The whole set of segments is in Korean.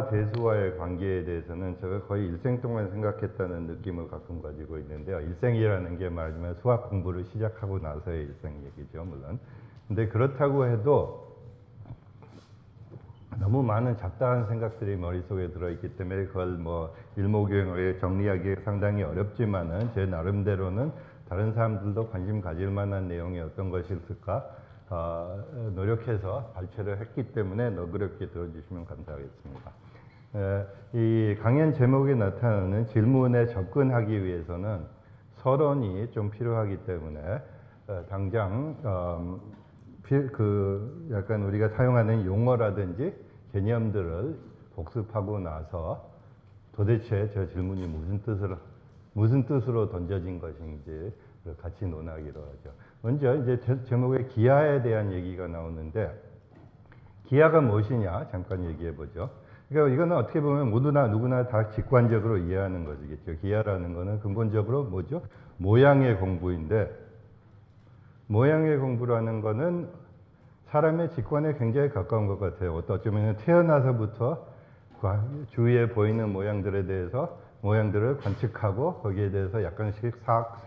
대수와의 관계에 대해서는 제가 거의 일생 동안 생각했다는 느낌을 가끔 가지고 있는데요. 일생이라는 게 말하자면 수학 공부를 시작하고 나서의 일생 얘기죠, 물론. 근데 그렇다고 해도 너무 많은 잡다한 생각들이 머릿속에 들어있기 때문에 그걸 뭐 일목요연하게 정리하기 상당히 어렵지만은 제 나름대로는 다른 사람들도 관심 가질 만한 내용이 어떤 것이 있을까 노력해서 발췌를 했기 때문에 너그럽게 들어주시면 감사하겠습니다. 이 강연 제목에 나타나는 질문에 접근하기 위해서는 서론이 좀 필요하기 때문에 당장 약간 우리가 사용하는 용어라든지 개념들을 복습하고 나서 도대체 저 질문이 무슨 뜻으로 던져진 것인지 같이 논하기로 하죠. 먼저 이제 제목에 기하에 대한 얘기가 나오는데 기하가 무엇이냐 잠깐 얘기해 보죠. 그러니까 이거는 어떻게 보면 누구나 다 직관적으로 이해하는 것이겠죠. 기하라는 거는 근본적으로 뭐죠? 모양의 공부인데 모양의 공부라는 거는 사람의 직관에 굉장히 가까운 것 같아요. 어쩌면 태어나서부터 주위에 보이는 모양들을 관측하고 거기에 대해서 약간씩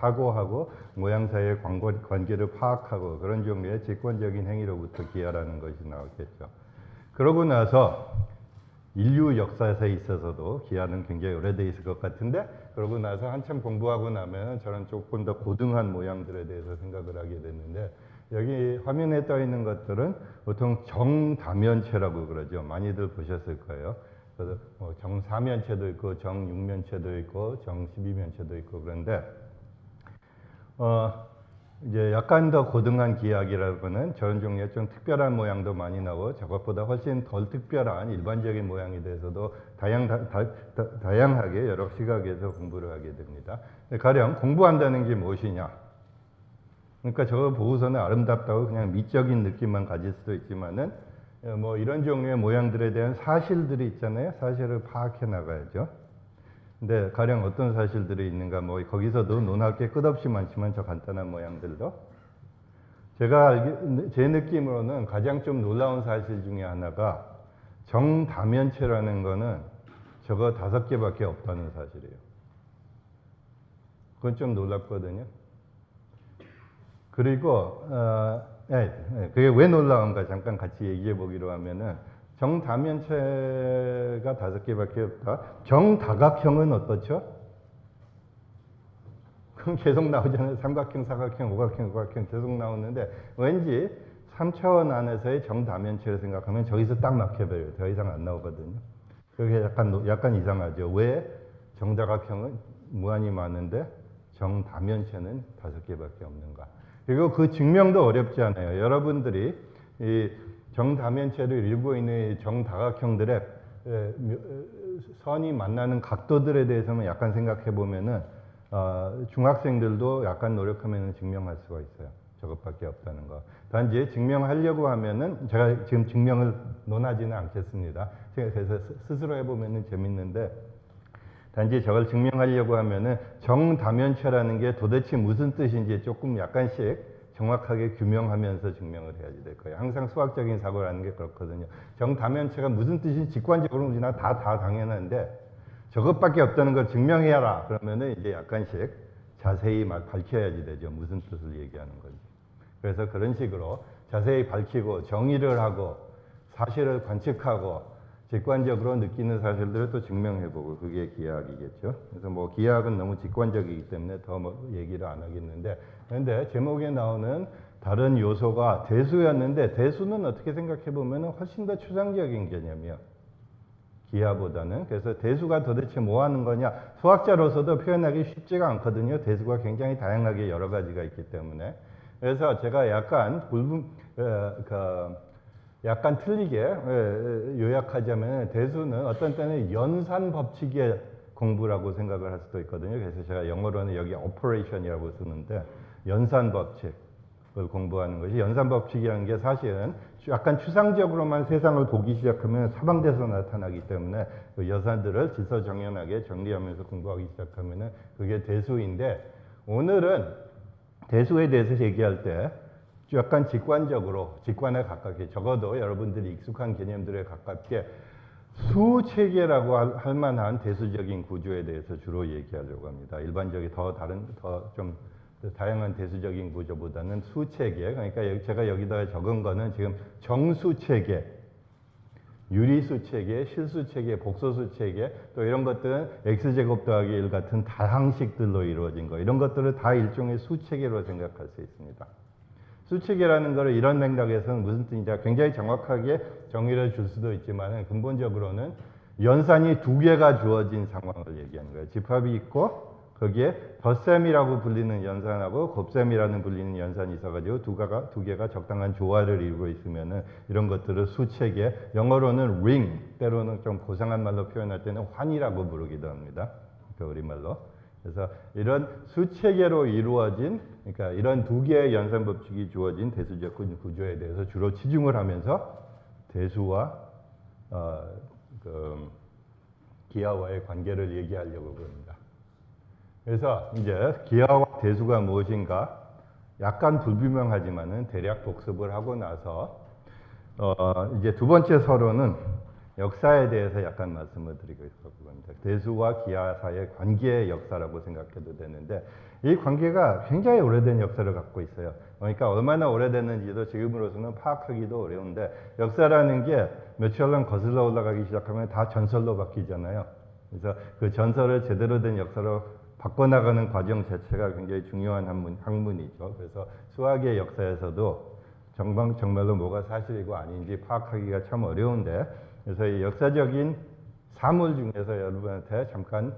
사고하고 모양 사이의 관계를 파악하고 그런 종류의 직관적인 행위로부터 기하라는 것이 나왔겠죠. 그러고 나서 인류 역사에 있어서도 기하는 굉장히 오래돼 있을 것 같은데 그러고 나서 한참 공부하고 나면 저는 조금 더 고등한 모양들에 대해서 생각을 하게 됐는데 여기 화면에 떠 있는 것들은 보통 정다면체라고 그러죠. 많이들 보셨을 거예요. 그래서 정사면체도 있고 정육면체도 있고 정십이면체도 있고 그런데 이제 약간 더 고등한 기하기라고는 저런 종류의 좀 특별한 모양도 많이 나오고 저것보다 훨씬 덜 특별한 일반적인 모양에 대해서도 다양하게 여러 시각에서 공부를 하게 됩니다. 가령 공부한다는 게 무엇이냐? 그러니까 저거 보고서는 아름답다고 그냥 미적인 느낌만 가질 수도 있지만은 뭐 이런 종류의 모양들에 대한 사실들이 있잖아요. 사실을 파악해 나가야죠. 근데 가령 어떤 사실들이 있는가 뭐 거기서도 논할 게 끝없이 많지만 저 간단한 모양들도 제 느낌으로는 가장 좀 놀라운 사실 중에 하나가 정다면체라는 거는 저거 5개밖에 없다는 사실이에요. 그건 좀 놀랍거든요. 그리고 그게 왜 놀라운가 잠깐 같이 얘기해 보기로 하면은 정다면체가 5개밖에 없다. 정다각형은 어떻죠? 그럼 계속 나오잖아요. 삼각형, 사각형, 오각형 계속 나오는데 왠지 3차원 안에서의 정다면체를 생각하면 저기서 딱 막혀버려요. 더 이상 안 나오거든요. 그게 약간 이상하죠. 왜 정다각형은 무한히 많은데 정다면체는 5개밖에 없는가? 그리고 그 증명도 어렵지 않아요. 여러분들이 이 정다면체를 이루고 있는 정다각형들의 선이 만나는 각도들에 대해서만 약간 생각해 보면은 중학생들도 약간 노력하면 증명할 수가 있어요. 저것밖에 없다는 거. 단지 증명하려고 하면은 제가 지금 증명을 논하지는 않겠습니다. 제가 그래서 스스로 해보면은 재밌는데 단지 저걸 증명하려고 하면은 정다면체라는 게 도대체 무슨 뜻인지 조금 약간씩 정확하게 규명하면서 증명을 해야지 될 거예요. 항상 수학적인 사고라는 게 그렇거든요. 정다면체가 무슨 뜻인지 직관적으로 우리나 다 당연한데 저것밖에 없다는 걸 증명해라. 그러면은 이제 약간씩 자세히 밝혀야지 되죠. 무슨 뜻을 얘기하는 건지. 그래서 그런 식으로 자세히 밝히고 정의를 하고 사실을 관측하고 직관적으로 느끼는 사실들을 또 증명해보고 그게 기하학이겠죠. 그래서 뭐 기하학은 너무 직관적이기 때문에 더 뭐 얘기를 안 하겠는데 그런데 제목에 나오는 다른 요소가 대수였는데 대수는 어떻게 생각해보면 훨씬 더 추상적인 개념이에요. 기하보다는. 그래서 대수가 도대체 뭐 하는 거냐 수학자로서도 표현하기 쉽지가 않거든요. 대수가 굉장히 다양하게 여러 가지가 있기 때문에. 그래서 제가 약간 틀리게 요약하자면 대수는 어떤 때는 연산 법칙의 공부라고 생각을 할 수도 있거든요. 그래서 제가 영어로는 여기 operation이라고 쓰는데 연산 법칙을 공부하는 것이 연산 법칙이라는 게 사실은 약간 추상적으로만 세상을 보기 시작하면 사방돼서 나타나기 때문에 그 여산들을 질서정연하게 정리하면서 공부하기 시작하면 그게 대수인데 오늘은 대수에 대해서 얘기할 때 약간 직관에 가깝게 적어도 여러분들이 익숙한 개념들에 가깝게 수 체계라고 할 만한 대수적인 구조에 대해서 주로 얘기하려고 합니다. 일반적인 더 좀 다양한 대수적인 구조보다는 수 체계. 그러니까 제가 여기다가 적은 거는 지금 정수 체계, 유리수 체계, 실수 체계, 복소수 체계, 또 이런 것들은 x제곱 더하기 1 같은 다항식들로 이루어진 거. 이런 것들을 다 일종의 수 체계로 생각할 수 있습니다. 수칙이라는 것을 이런 맥락에서는 무슨 뜻인지 굉장히 정확하게 정의를 줄 수도 있지만 근본적으로는 연산이 두 개가 주어진 상황을 얘기하는 거예요. 집합이 있고 거기에 덧셈이라고 불리는 연산하고 곱셈이라는 불리는 연산이 있어가지고 두 개가 적당한 조화를 이루고 있으면은 이런 것들을 수체계, 영어로는 ring, 때로는 좀 고상한 말로 표현할 때는 환이라고 부르기도 합니다. 그 우리말로. 그래서 이런 수체계로 이루어진, 그러니까 이런 두 개의 연산 법칙이 주어진 대수적 구조에 대해서 주로 치중을 하면서 대수와 기하와의 관계를 얘기하려고 합니다. 그래서 이제 기하와 대수가 무엇인가 약간 불분명하지만은 대략 복습을 하고 나서 이제 두 번째 서론은 역사에 대해서 약간 말씀을 드리고 있습니다. 대수와 기하 사이의 관계의 역사라고 생각해도 되는데 이 관계가 굉장히 오래된 역사를 갖고 있어요. 그러니까 얼마나 오래됐는지도 지금으로서는 파악하기도 어려운데 역사라는 게 며칠간 거슬러 올라가기 시작하면 다 전설로 바뀌잖아요. 그래서 그 전설을 제대로 된 역사로 바꿔나가는 과정 자체가 굉장히 중요한 학문이죠. 그래서 수학의 역사에서도 정말로 뭐가 사실이고 아닌지 파악하기가 참 어려운데 그래서 이 역사적인 사물 중에서 여러분한테 잠깐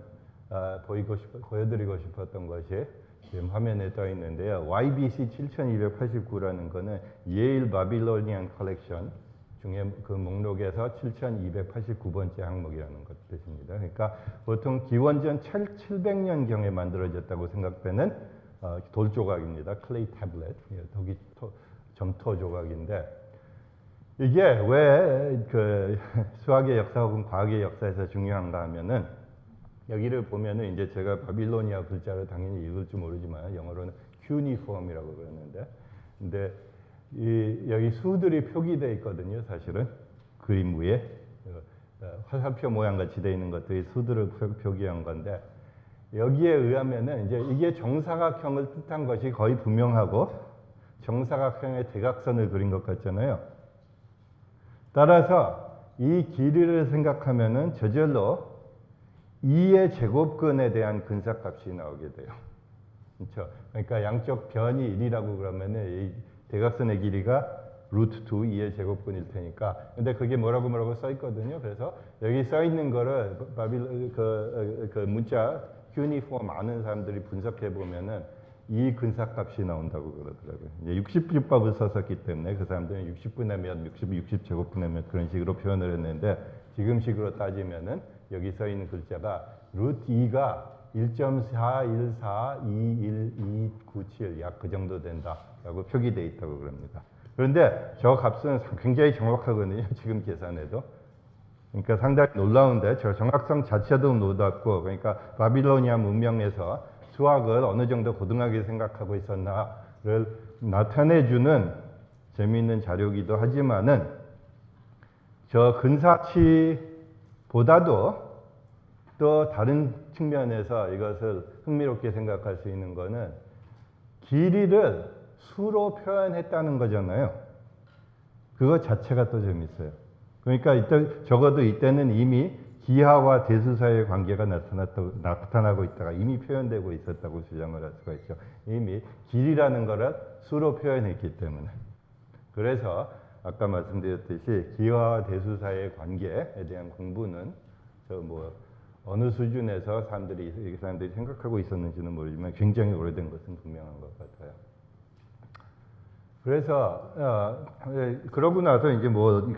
보여드리고 싶었던 것이 지금 화면에 떠 있는데요. YBC 7289라는 거는 예일 바빌로니안 컬렉션 중에 그 목록에서 7289번째 항목이라는 것 뜻입니다. 그러니까 보통 기원전 700년경에 만들어졌다고 생각되는 돌 조각입니다. 클레이 태블릿, 점토 조각인데 이게 왜 그 수학의 역사 혹은 과학의 역사에서 중요한가 하면은 여기를 보면은 이제 제가 바빌로니아 글자를 당연히 읽을 줄 모르지만 영어로는 cuneiform이라고 그러는데 근데 여기 수들이 표기되어 있거든요. 사실은 그림 위에 화살표 모양 같이 되어 있는 것들이 수들을 표기한 건데 여기에 의하면은 이제 이게 정사각형을 뜻한 것이 거의 분명하고 정사각형의 대각선을 그린 것 같잖아요. 따라서 이 길이를 생각하면은 저절로 2의 제곱근에 대한 근사값이 나오게 돼요. 그렇죠? 그러니까 양쪽 변이 1이라고 그러면은 이 대각선의 길이가 루트 2, 2의 제곱근일 테니까. 근데 그게 뭐라고 써 있거든요. 그래서 여기 써 있는 거를 그 문자 cuneiform 아는 사람들이 분석해 보면은 이 근사값이 나온다고 그러더라고요. 이제 60비법을 썼었기 때문에 그 사람들은 60분의 몇, 60제곱분의 몇 그런 식으로 표현을 했는데 지금식으로 따지면은 여기 써 있는 글자가 루트 2가 1.41421197 약 그 정도 된다라고 표기되어 있다고 그럽니다. 그런데 저 값은 굉장히 정확하거든요. 지금 계산해도. 그러니까 상당히 놀라운데 저 정확성 자체도 놀랍고 그러니까 바빌로니아 문명에서 수학을 어느 정도 고등하게 생각하고 있었나를 나타내주는 재미있는 자료이기도 하지만은 저 근사치보다도 또 다른 측면에서 이것을 흥미롭게 생각할 수 있는 거는 길이를 수로 표현했다는 거잖아요. 그거 자체가 또 재밌어요. 그러니까 적어도 이때는 이미 기하와 대수 사이의 관계가 나타나고 있다가 이미 표현되고 있었다고 주장을 할 수가 있죠. 이미 길이라는 거를 수로 표현했기 때문에. 그래서 아까 말씀드렸듯이 기하와 대수 사이의 관계에 대한 공부는 어느 수준에서 사람들이 생각하고 있었는지는 모르지만 굉장히 오래된 것은 분명한 것 같아요. 그래서 그러고 나서 이제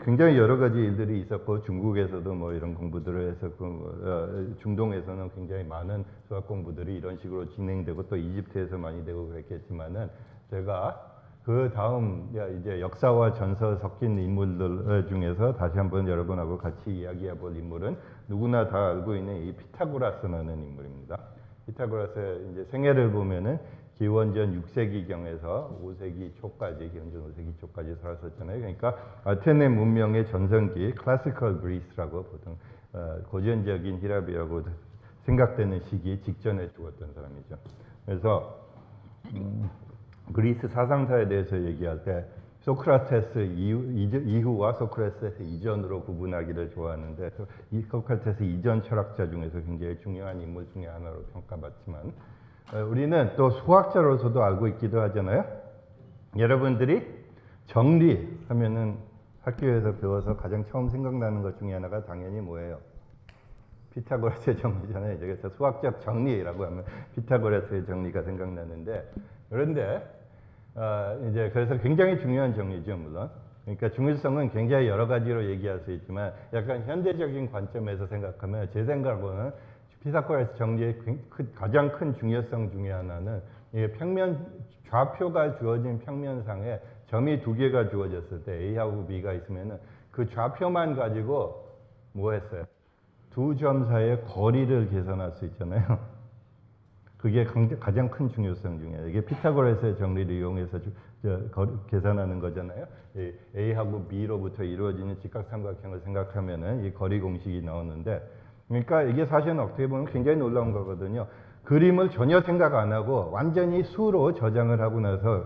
굉장히 여러 가지 일들이 있었고 중국에서도 이런 공부들을 했었고 중동에서는 굉장히 많은 수학 공부들이 이런 식으로 진행되고 또 이집트에서 많이 되고 그랬겠지만은 제가 그 다음 이제 역사와 전설 섞인 인물들 중에서 다시 한번 여러분하고 같이 이야기해 볼 인물은 누구나 다 알고 있는 이 피타고라스라는 인물입니다. 피타고라스의 이제 생애를 보면은 기원전 6세기경에서 5세기 초까지, 기원전 5세기 초까지 살았었잖아요. 그러니까 아테네 문명의 전성기, 클래시컬 그리스라고 보통 고전적인 히랍이라고 생각되는 시기 직전에 죽었던 사람이죠. 그래서 그리스 사상사에 대해서 얘기할 때 소크라테스 이후와 소크라테스 이전으로 구분하기를 좋아하는데, 이 소크라테스 이전 철학자 중에서 굉장히 중요한 인물 중에 하나로 평가받지만, 우리는 또 수학자로서도 알고 있기도 하잖아요. 여러분들이 정리 하면은 학교에서 배워서 가장 처음 생각나는 것 중에 하나가 당연히 뭐예요? 피타고라스의 정리잖아요. 그래서 수학적 정리라고 하면 피타고라스의 정리가 생각나는데, 그런데 이제 그래서 굉장히 중요한 정리죠, 물론. 그러니까 중요성은 굉장히 여러 가지로 얘기할 수 있지만, 약간 현대적인 관점에서 생각하면 제 생각으로는 피타고라스 정리의 가장 큰 중요성 중에 하나는 이게 좌표가 주어진 평면상에 점이 두 개가 주어졌을 때 A하고 B가 있으면은 그 좌표만 가지고 뭐 했어요? 두 점 사이의 거리를 계산할 수 있잖아요. 그게 가장 큰 중요성 중에 하나예요. 이게 피타고라스의 정리를 이용해서 계산하는 거잖아요. A하고 B로부터 이루어지는 직각삼각형을 생각하면은 이 거리 공식이 나오는데, 그러니까 이게 사실은 어떻게 보면 굉장히 놀라운 거거든요. 그림을 전혀 생각 안 하고 완전히 수로 저장을 하고 나서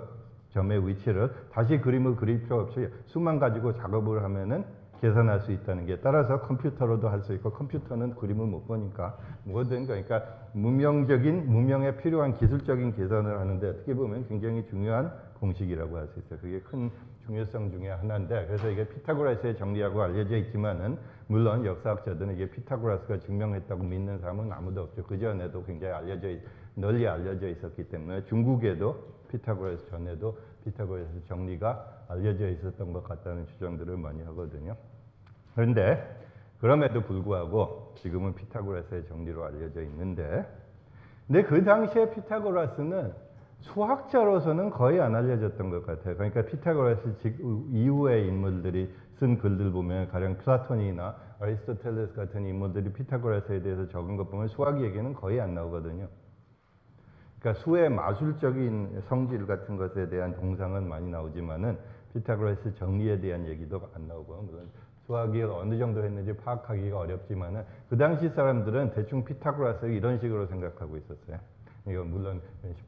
점의 위치를 다시 그림을 그릴 필요 없이 수만 가지고 작업을 하면은 계산할 수 있다는 게, 따라서 컴퓨터로도 할 수 있고, 컴퓨터는 그림을 못 보니까 뭐든, 그러니까 문명에 필요한 기술적인 계산을 하는데 어떻게 보면 굉장히 중요한 공식이라고 할 수 있어요. 그게 큰 중요성 중에 하나인데, 그래서 이게 피타고라스의 정리라고 알려져 있지만은, 물론 역사학자들은 이게 피타고라스가 증명했다고 믿는 사람은 아무도 없죠. 그 전에도 굉장히 널리 알려져 있었기 때문에, 중국에도 피타고라스 전에도 피타고라스 정리가 알려져 있었던 것 같다는 주장들을 많이 하거든요. 그런데 그럼에도 불구하고 지금은 피타고라스의 정리로 알려져 있는데, 근데 그 당시에 피타고라스는 수학자로서는 거의 안 알려졌던 것 같아요. 그러니까 피타고라스 이후의 인물들이 쓴 글들 보면, 가령 플라톤이나 아리스토텔레스 같은 인물들이 피타고라스에 대해서 적은 것 보면 수학 얘기는 거의 안 나오거든요. 그러니까 수의 마술적인 성질 같은 것에 대한 동상은 많이 나오지만은 피타고라스 정리에 대한 얘기도 안 나오고, 물론 수학이 어느 정도 했는지 파악하기가 어렵지만은 그 당시 사람들은 대충 피타고라스를 이런 식으로 생각하고 있었어요. 이건 물론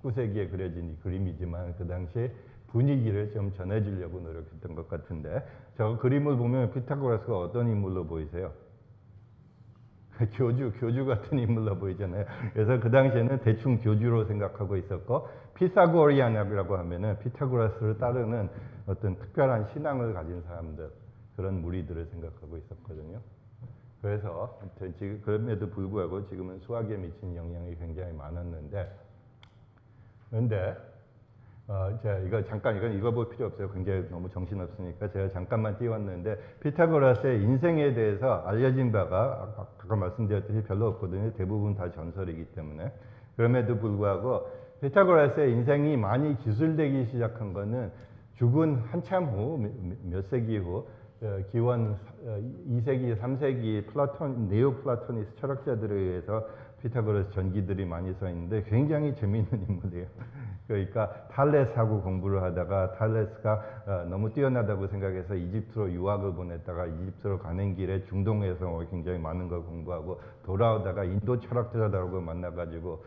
19세기에 그려진 이 그림이지만 그 당시 분위기를 좀 전해주려고 노력했던 것 같은데, 저 그림을 보면 피타고라스가 어떤 인물로 보이세요? 교주 같은 인물로 보이잖아요. 그래서 그 당시에는 대충 교주로 생각하고 있었고, 피사고리안이라고 하면은 피타고라스를 따르는 어떤 특별한 신앙을 가진 사람들, 그런 무리들을 생각하고 있었거든요. 그래서 지금 그럼에도 불구하고 지금은 수학에 미친 영향이 굉장히 많았는데, 그런데 제가 이건 읽어볼 필요 없어요. 굉장히 너무 정신없으니까 제가 잠깐만 띄웠는데, 피타고라스의 인생에 대해서 알려진 바가 아까 말씀드렸듯이 별로 없거든요. 대부분 다 전설이기 때문에. 그럼에도 불구하고 피타고라스의 인생이 많이 기술되기 시작한 거는 죽은 한참 후, 몇 세기 후, 기원 2세기, 3세기 네오플라토니스 철학자들에 의해서 피타고라스 전기들이 많이 써 있는데 굉장히 재미있는 인물이에요. 그러니까 탈레스하고 공부를 하다가 탈레스가 너무 뛰어나다고 생각해서 이집트로 유학을 보냈다가 이집트로 가는 길에 중동에서 굉장히 많은 걸 공부하고 돌아오다가 인도 철학자들하고 만나가지고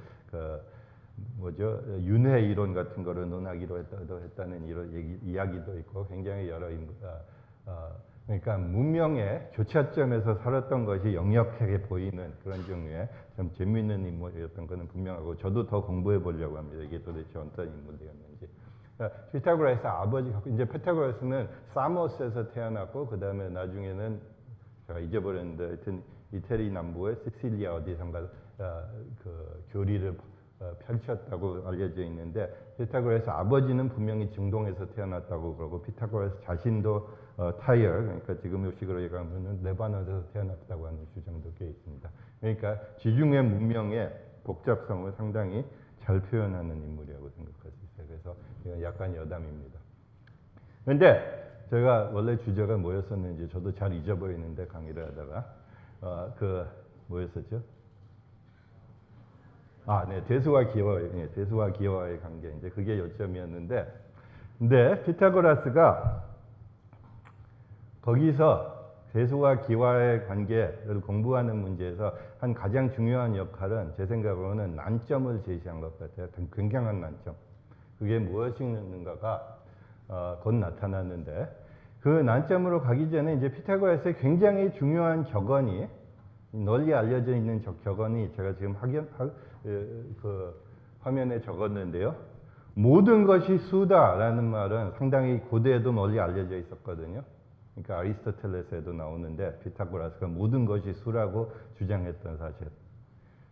윤회 이론 같은 거를 논하기로 했다는 이런 이야기도 있고, 굉장히 여러 그러니까 문명의 교차점에서 살았던 것이 역력하게 보이는 그런 종류의 좀 재미있는 인물이었던 것은 분명하고, 저도 더 공부해 보려고 합니다. 이게 도대체 어떤 인물이었는지. 피타고라스 아버지, 이제 피타고라스는 사모스에서 태어났고, 그 다음에 나중에는 제가 잊어버렸는데, 하여튼 이태리 남부의 시칠리아 어디선가 그 교리를 펼쳤다고 알려져 있는데, 피타고라스 아버지는 분명히 중동에서 태어났다고 그러고, 피타고라스 자신도 타이어, 그러니까 지금 식으로 얘기하면 레바논에서 태어났다고 하는 주장도 꽤 있습니다. 그러니까 지중해 문명의 복잡성을 상당히 잘 표현하는 인물이라고 생각할 수 있어요. 그래서 이건 약간 여담입니다. 그런데 제가 원래 주제가 뭐였었는지 저도 잘 잊어버리는데, 강의를 하다가 뭐였었죠? 네, 대수와 기와, 예, 대수와 기와의 관계, 이제 그게 요점이었는데, 근데 피타고라스가 거기서 대수와 기와의 관계를 공부하는 문제에서 한 가장 중요한 역할은 제 생각으로는 난점을 제시한 것 같아요. 굉장한 난점. 그게 무엇이었는가가 곧 나타났는데, 그 난점으로 가기 전에 이제 피타고라스의 굉장히 중요한 격언이, 널리 알려져 있는 격언이 제가 지금 그 화면에 적었는데요. 모든 것이 수다라는 말은 상당히 고대에도 널리 알려져 있었거든요. 그러니까 아리스토텔레스에도 나오는데 피타고라스가 모든 것이 수라고 주장했던 사실.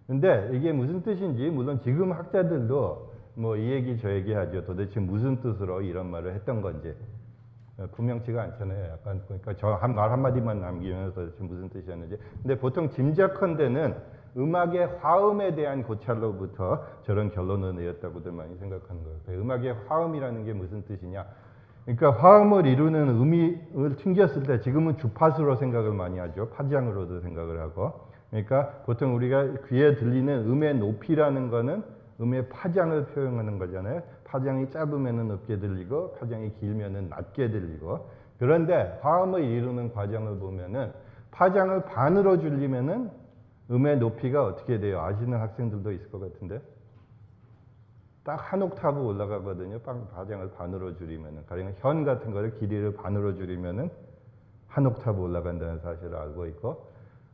근데 이게 무슨 뜻인지 물론 지금 학자들도 뭐 이 얘기 저 얘기 하죠. 도대체 무슨 뜻으로 이런 말을 했던 건지 분명치가 않잖아요. 약간 그러니까 저 말 한마디만 남기면 도대체 무슨 뜻이었는지. 근데 보통 짐작컨대는 음악의 화음에 대한 고찰로부터 저런 결론을 내렸다고들 많이 생각하는 거예요. 음악의 화음이라는 게 무슨 뜻이냐? 그러니까 화음을 이루는 음을 튕겼을 때 지금은 주파수로 생각을 많이 하죠. 파장으로도 생각을 하고. 그러니까 보통 우리가 귀에 들리는 음의 높이라는 거는 음의 파장을 표현하는 거잖아요. 파장이 짧으면 높게 들리고 파장이 길면 낮게 들리고. 그런데 화음을 이루는 과정을 보면은 파장을 반으로 줄이면은 음의 높이가 어떻게 돼요? 아시는 학생들도 있을 것 같은데. 딱 한 옥타브 올라가거든요. 파장을 반으로 줄이면은. 가령 현 같은 거를 길이를 반으로 줄이면은 한 옥타브 올라간다는 사실을 알고 있고,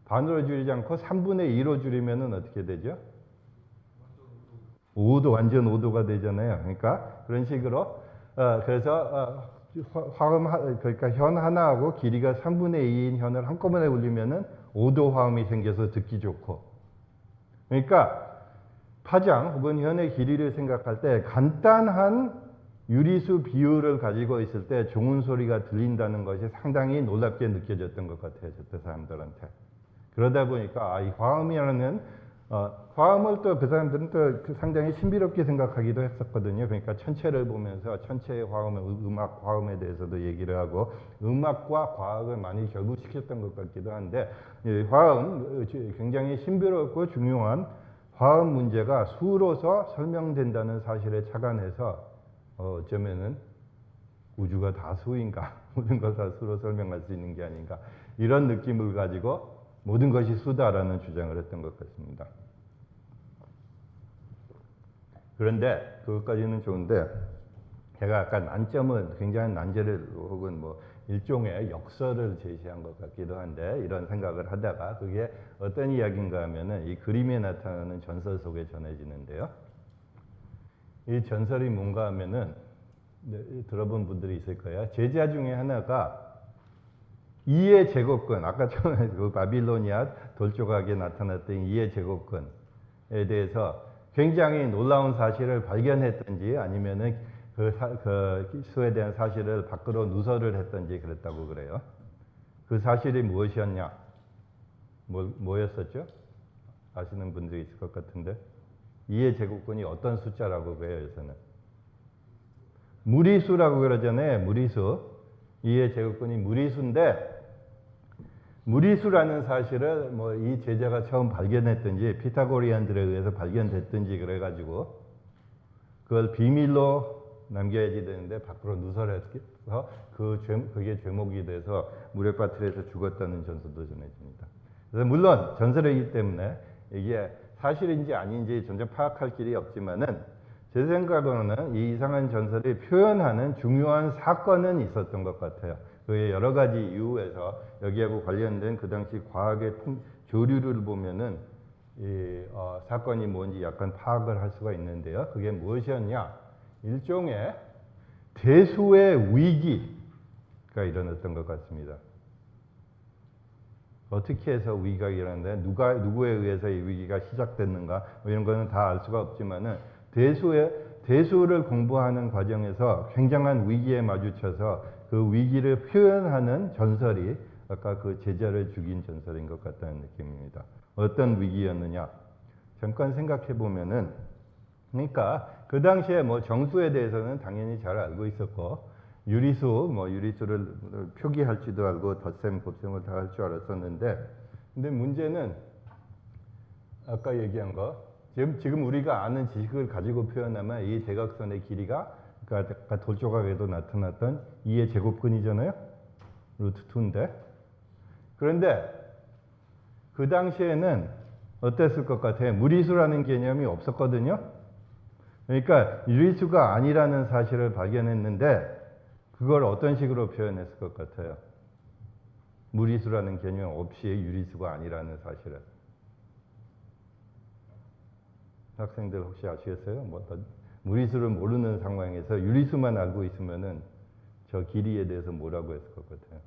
반으로 줄이지 않고 3분의 2로 줄이면은 어떻게 되죠? 5도, 완전 5도가 되잖아요. 그러니까 그런 식으로 그래서 화음 그러니까 현 하나하고 길이가 3분의 2인 현을 한꺼번에 올리면은 5도 화음이 생겨서 듣기 좋고. 그러니까 파장 혹은 현의 길이를 생각할 때 간단한 유리수 비율을 가지고 있을 때 좋은 소리가 들린다는 것이 상당히 놀랍게 느껴졌던 것 같아요. 저때 사람들한테. 그러다 보니까 이 화음이라는 화음을 또 그 사람들은 또 상당히 신비롭게 생각하기도 했었거든요. 그러니까 천체를 보면서 천체의 화음의 음악 화음에 대해서도 얘기를 하고 음악과 과학을 많이 결부시켰던 것 같기도 한데 화음 굉장히 신비롭고 중요한 화음 문제가 수로서 설명된다는 사실에 착안해서 어쩌면은 우주가 다 수인가 모든 걸 다 수로 설명할 수 있는 게 아닌가 이런 느낌을 가지고 모든 것이 수다라는 주장을 했던 것 같습니다. 그런데 그것까지는 좋은데 제가 아까 난점은 굉장히 난제를 혹은 뭐 일종의 역설을 제시한 것 같기도 한데 이런 생각을 하다가 그게 어떤 이야기인가 하면은 이 그림에 나타나는 전설 속에 전해지는데요. 이 전설이 뭔가 하면은 들어본 분들이 있을 거예요. 제자 중에 하나가 2의 제곱근, 아까 처음에 그 바빌로니아 돌조각에 나타났던 2의 제곱근에 대해서 굉장히 놀라운 사실을 발견했던지 아니면은 그 수에 대한 사실을 밖으로 누설을 했던지 그랬다고 그래요. 그 사실이 무엇이었냐? 뭐였었죠? 아시는 분들이 있을 것 같은데 2의 제곱근이 어떤 숫자라고 그래요, 요새는? 무리수라고 그러잖아요. 무리수. 2의 제곱근이 무리수인데 무리수라는 사실을 뭐 이 제자가 처음 발견했든지 피타고리안들에 의해서 발견됐든지 그래가지고 그걸 비밀로 남겨야지 되는데 밖으로 누설해서 그게 죄목이 돼서 물에 빠뜨려서 죽었다는 전설도 전해집니다. 그래서 물론 전설이기 때문에 이게 사실인지 아닌지 전혀 파악할 길이 없지만은 제 생각으로는 이 이상한 전설이 표현하는 중요한 사건은 있었던 것 같아요. 그의 여러 가지 이유에서 여기하고 관련된 그 당시 과학의 조류를 보면은 이 사건이 뭔지 약간 파악을 할 수가 있는데요. 그게 무엇이었냐? 일종의 대수의 위기가 일어났던 것 같습니다. 어떻게 해서 위기가 일어났는데 누구에 의해서 이 위기가 시작됐는가 뭐 이런 거는 다 알 수가 없지만은 대수를 공부하는 과정에서 굉장한 위기에 마주쳐서 그 위기를 표현하는 전설이 아까 그 제자를 죽인 전설인 것 같다는 느낌입니다. 어떤 위기였느냐? 잠깐 생각해 보면은 그러니까 그 당시에 뭐 정수에 대해서는 당연히 잘 알고 있었고 유리수를 표기할지도 알고 덧셈, 곱셈을 다 할 줄 알았었는데 근데 문제는 아까 얘기한 거 지금 우리가 아는 지식을 가지고 표현하면 이 대각선의 길이가 그러니까 아까 돌조각에도 나타났던 2의 제곱근이잖아요. 루트 2인데. 그런데 그 당시에는 어땠을 것 같아요? 무리수라는 개념이 없었거든요. 그러니까 유리수가 아니라는 사실을 발견했는데 그걸 어떤 식으로 표현했을 것 같아요? 무리수라는 개념 없이 유리수가 아니라는 사실을. 학생들 혹시 아시겠어요? 무리수를 모르는 상황에서 유리수만 알고 있으면은 저 길이에 대해서 뭐라고 했을 것 같아요?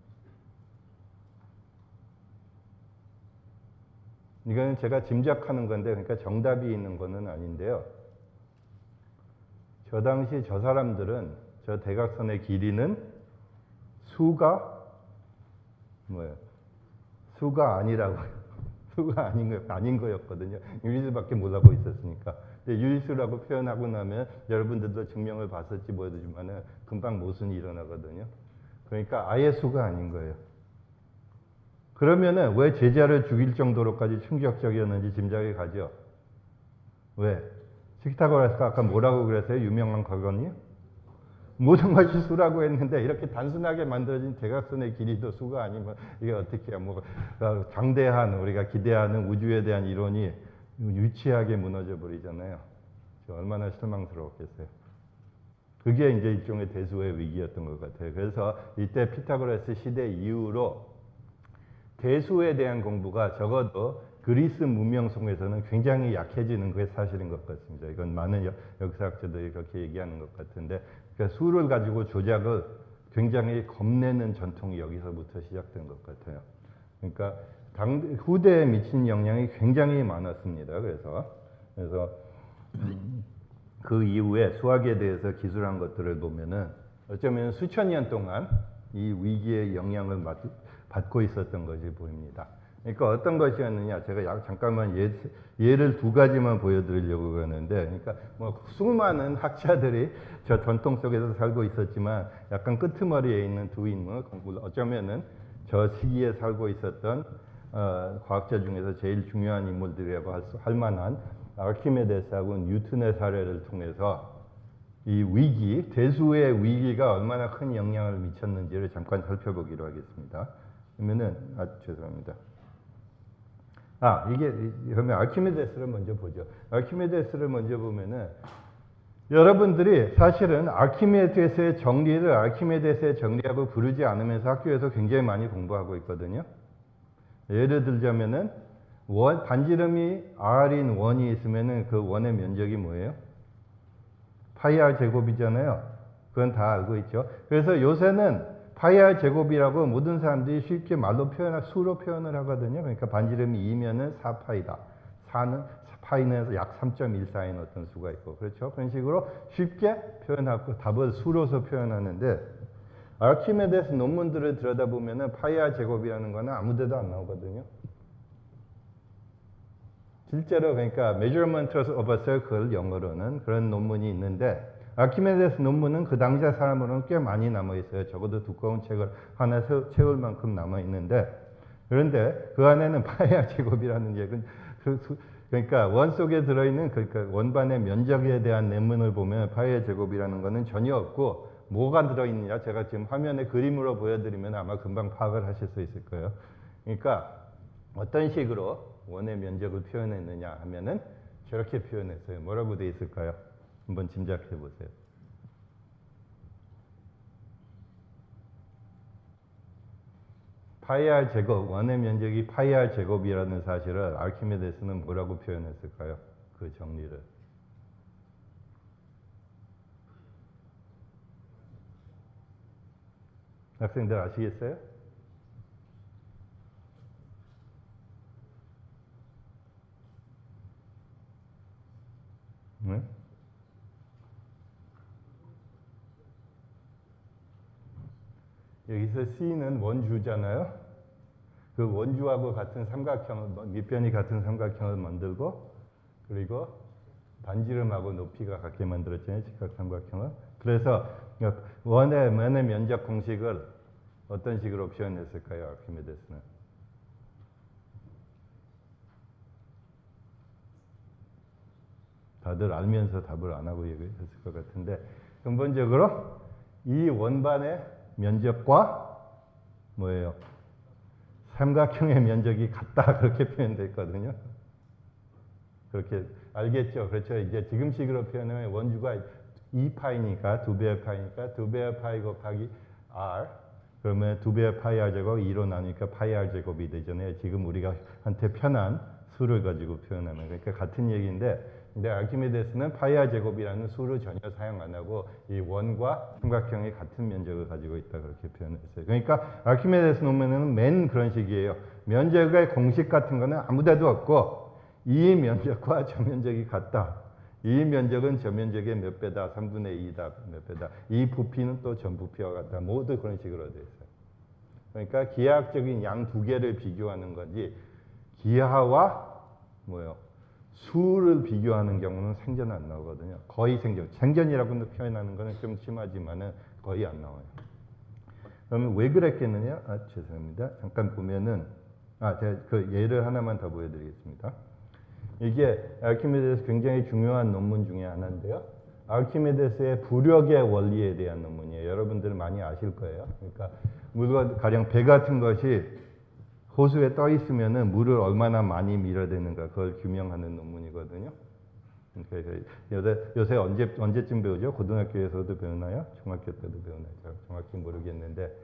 이거는 제가 짐작하는 건데, 그러니까 정답이 있는 거는 아닌데요. 저 당시 저 사람들은 저 대각선의 길이는 수가 뭐예요? 수가 아니라고 수가 아닌 거였거든요. 유리수밖에 몰라고 있었으니까. 근데 유리수라고 표현하고 나면 여러분들도 증명을 봤을지 모르지만은 금방 모순이 일어나거든요. 그러니까 아예 수가 아닌 거예요. 그러면은 왜 제자를 죽일 정도로까지 충격적이었는지 짐작이 가죠. 왜? 피타고라스가 아까 뭐라고 그랬어요? 유명한 격언이? 모든 것이 수라고 했는데 이렇게 단순하게 만들어진 대각선의 길이도 수가 아니면 이게 어떻게 뭐 장대한 우리가 기대하는 우주에 대한 이론이 유치하게 무너져 버리잖아요. 얼마나 실망스러웠겠어요. 그게 이제 일종의 대수의 위기였던 것 같아요. 그래서 이때 피타고라스 시대 이후로 대수에 대한 공부가 적어도 그리스 문명 속에서는 굉장히 약해지는 게 사실인 것 같습니다. 이건 많은 역사학자들이 그렇게 얘기하는 것 같은데, 그러니까 수를 가지고 조작을 굉장히 겁내는 전통이 여기서부터 시작된 것 같아요. 그러니까 후대에 미친 영향이 굉장히 많았습니다. 그래서 그 이후에 수학에 대해서 기술한 것들을 보면은 어쩌면 수천 년 동안 이 위기의 영향을 받고 있었던 것이 보입니다. 그러니까 어떤 것이었느냐, 제가 잠깐만 예를 두 가지만 보여드리려고 그러는데, 그러니까 뭐 수많은 학자들이 저 전통 속에서 살고 있었지만 약간 끄트머리에 있는 두 인물, 어쩌면은 저 시기에 살고 있었던 과학자 중에서 제일 중요한 인물들이라고 할 만한 아르키메데스하고 뉴턴의 사례를 통해서 이 위기, 대수의 위기가 얼마나 큰 영향을 미쳤는지를 잠깐 살펴보기로 하겠습니다. 그러면은 죄송합니다. 그러면 아르키메데스를 먼저 보죠. 아르키메데스를 먼저 보면은 여러분들이 사실은 아르키메데스의 정리를 아르키메데스의 정리라고 부르지 않으면서 학교에서 굉장히 많이 공부하고 있거든요. 예를 들자면은 반지름이 R인 원이 있으면은 그 원의 면적이 뭐예요? 파이 R 제곱이잖아요. 그건 다 알고 있죠. 그래서 요새는 파이 R 제곱이라고 모든 사람들이 쉽게 수로 표현을 하거든요. 그러니까 반지름이 2면은 4파이다. 파이는 약 3.14인 어떤 수가 있고, 그렇죠. 그런 식으로 쉽게 표현하고 답을 수로서 표현하는데, 아르키메데스 논문들을 들여다보면은 파이 R 제곱이라는 거는 아무 데도 안 나오거든요. 실제로 그러니까 Measurement of a Circle 영어로는 그런 논문이 있는데, 아르키메데스 논문은 그 당시 사람으로는 꽤 많이 남아 있어요. 적어도 두꺼운 책을 하나 채울 만큼 남아 있는데, 그런데 그 안에는 파이 R 제곱이라는 게 그러니까 원 속에 들어있는 그러니까 원반의 면적에 대한 내문을 보면 파이 R 제곱이라는 거는 전혀 없고, 뭐가 들어있느냐, 제가 지금 화면에 그림으로 보여드리면 아마 금방 파악을 하실 수 있을 거예요. 그러니까 어떤 식으로 원의 면적을 표현했느냐 하면은 저렇게 표현했어요. 뭐라고 되어 있을까요? 한번 짐작해 보세요. 파이 R 제곱, 원의 면적이 파이 R 제곱이라는 사실을 아르키메데스는 뭐라고 표현했을까요? 그 정리를. 학생들 아시겠어요? 네? 여기서 C는 원주잖아요. 그 원주하고 같은 밑변이 같은 삼각형을 만들고, 그리고 반지름하고 높이가 같게 만들었잖아요. 직각삼각형을. 그래서 원의 면적 공식을 어떤 식으로 표현했을까요? 아르키메데스는. 다들 알면서 답을 안 하고 얘기했을 것 같은데, 근본적으로 이 원반의 면적과 뭐예요? 삼각형의 면적이 같다, 그렇게 표현됐거든요. 그렇게 알겠죠? 그렇죠? 이제 지금식으로 표현하면 원주가 2파이니까 2배의 파이니까 2배의 파이 곱하기 r, 그러면 2배의 파이 r 제곱 2로 나누니까 파이 r 제곱이 되잖아요. 지금 우리가 한테 편한 수를 가지고 표현하면. 그러니까 같은 얘기인데, 근데 아르키메데스는 파이 r 제곱이라는 수를 전혀 사용 안 하고 이 원과 삼각형이 같은 면적을 가지고 있다, 그렇게 표현했어요. 그러니까 아르키메데스 논문에는 맨 그런 식이에요. 면적의 공식 같은 거는 아무데도 없고, 이 면적과 저 면적이 같다. 이 면적은 저 면적의 몇 배다, 3분의 2다, 몇 배다. 이 부피는 또 전 부피와 같다. 모두 그런 식으로 되어 있어요. 그러니까 기하학적인 양 두 개를 비교하는 거지, 기하와 뭐요? 수를 비교하는 경우는 생전 안 나오거든요. 거의 생전. 생전이라고 표현하는 거는 좀 심하지만은 거의 안 나와요. 그러면 왜 그랬겠느냐? 죄송합니다. 잠깐 보면은, 제가 그 예를 하나만 더 보여드리겠습니다. 이게 아르키메데스 굉장히 중요한 논문 중에 하나인데요. 아르키메데스의 부력의 원리에 대한 논문이에요. 여러분들 많이 아실 거예요. 그러니까 물과 가령 배 같은 것이 호수에 떠 있으면은 물을 얼마나 많이 밀어대는가, 그걸 규명하는 논문이거든요. 요새 언제쯤 배우죠? 고등학교에서도 배우나요? 중학교 때도 배우나요? 정확히 모르겠는데,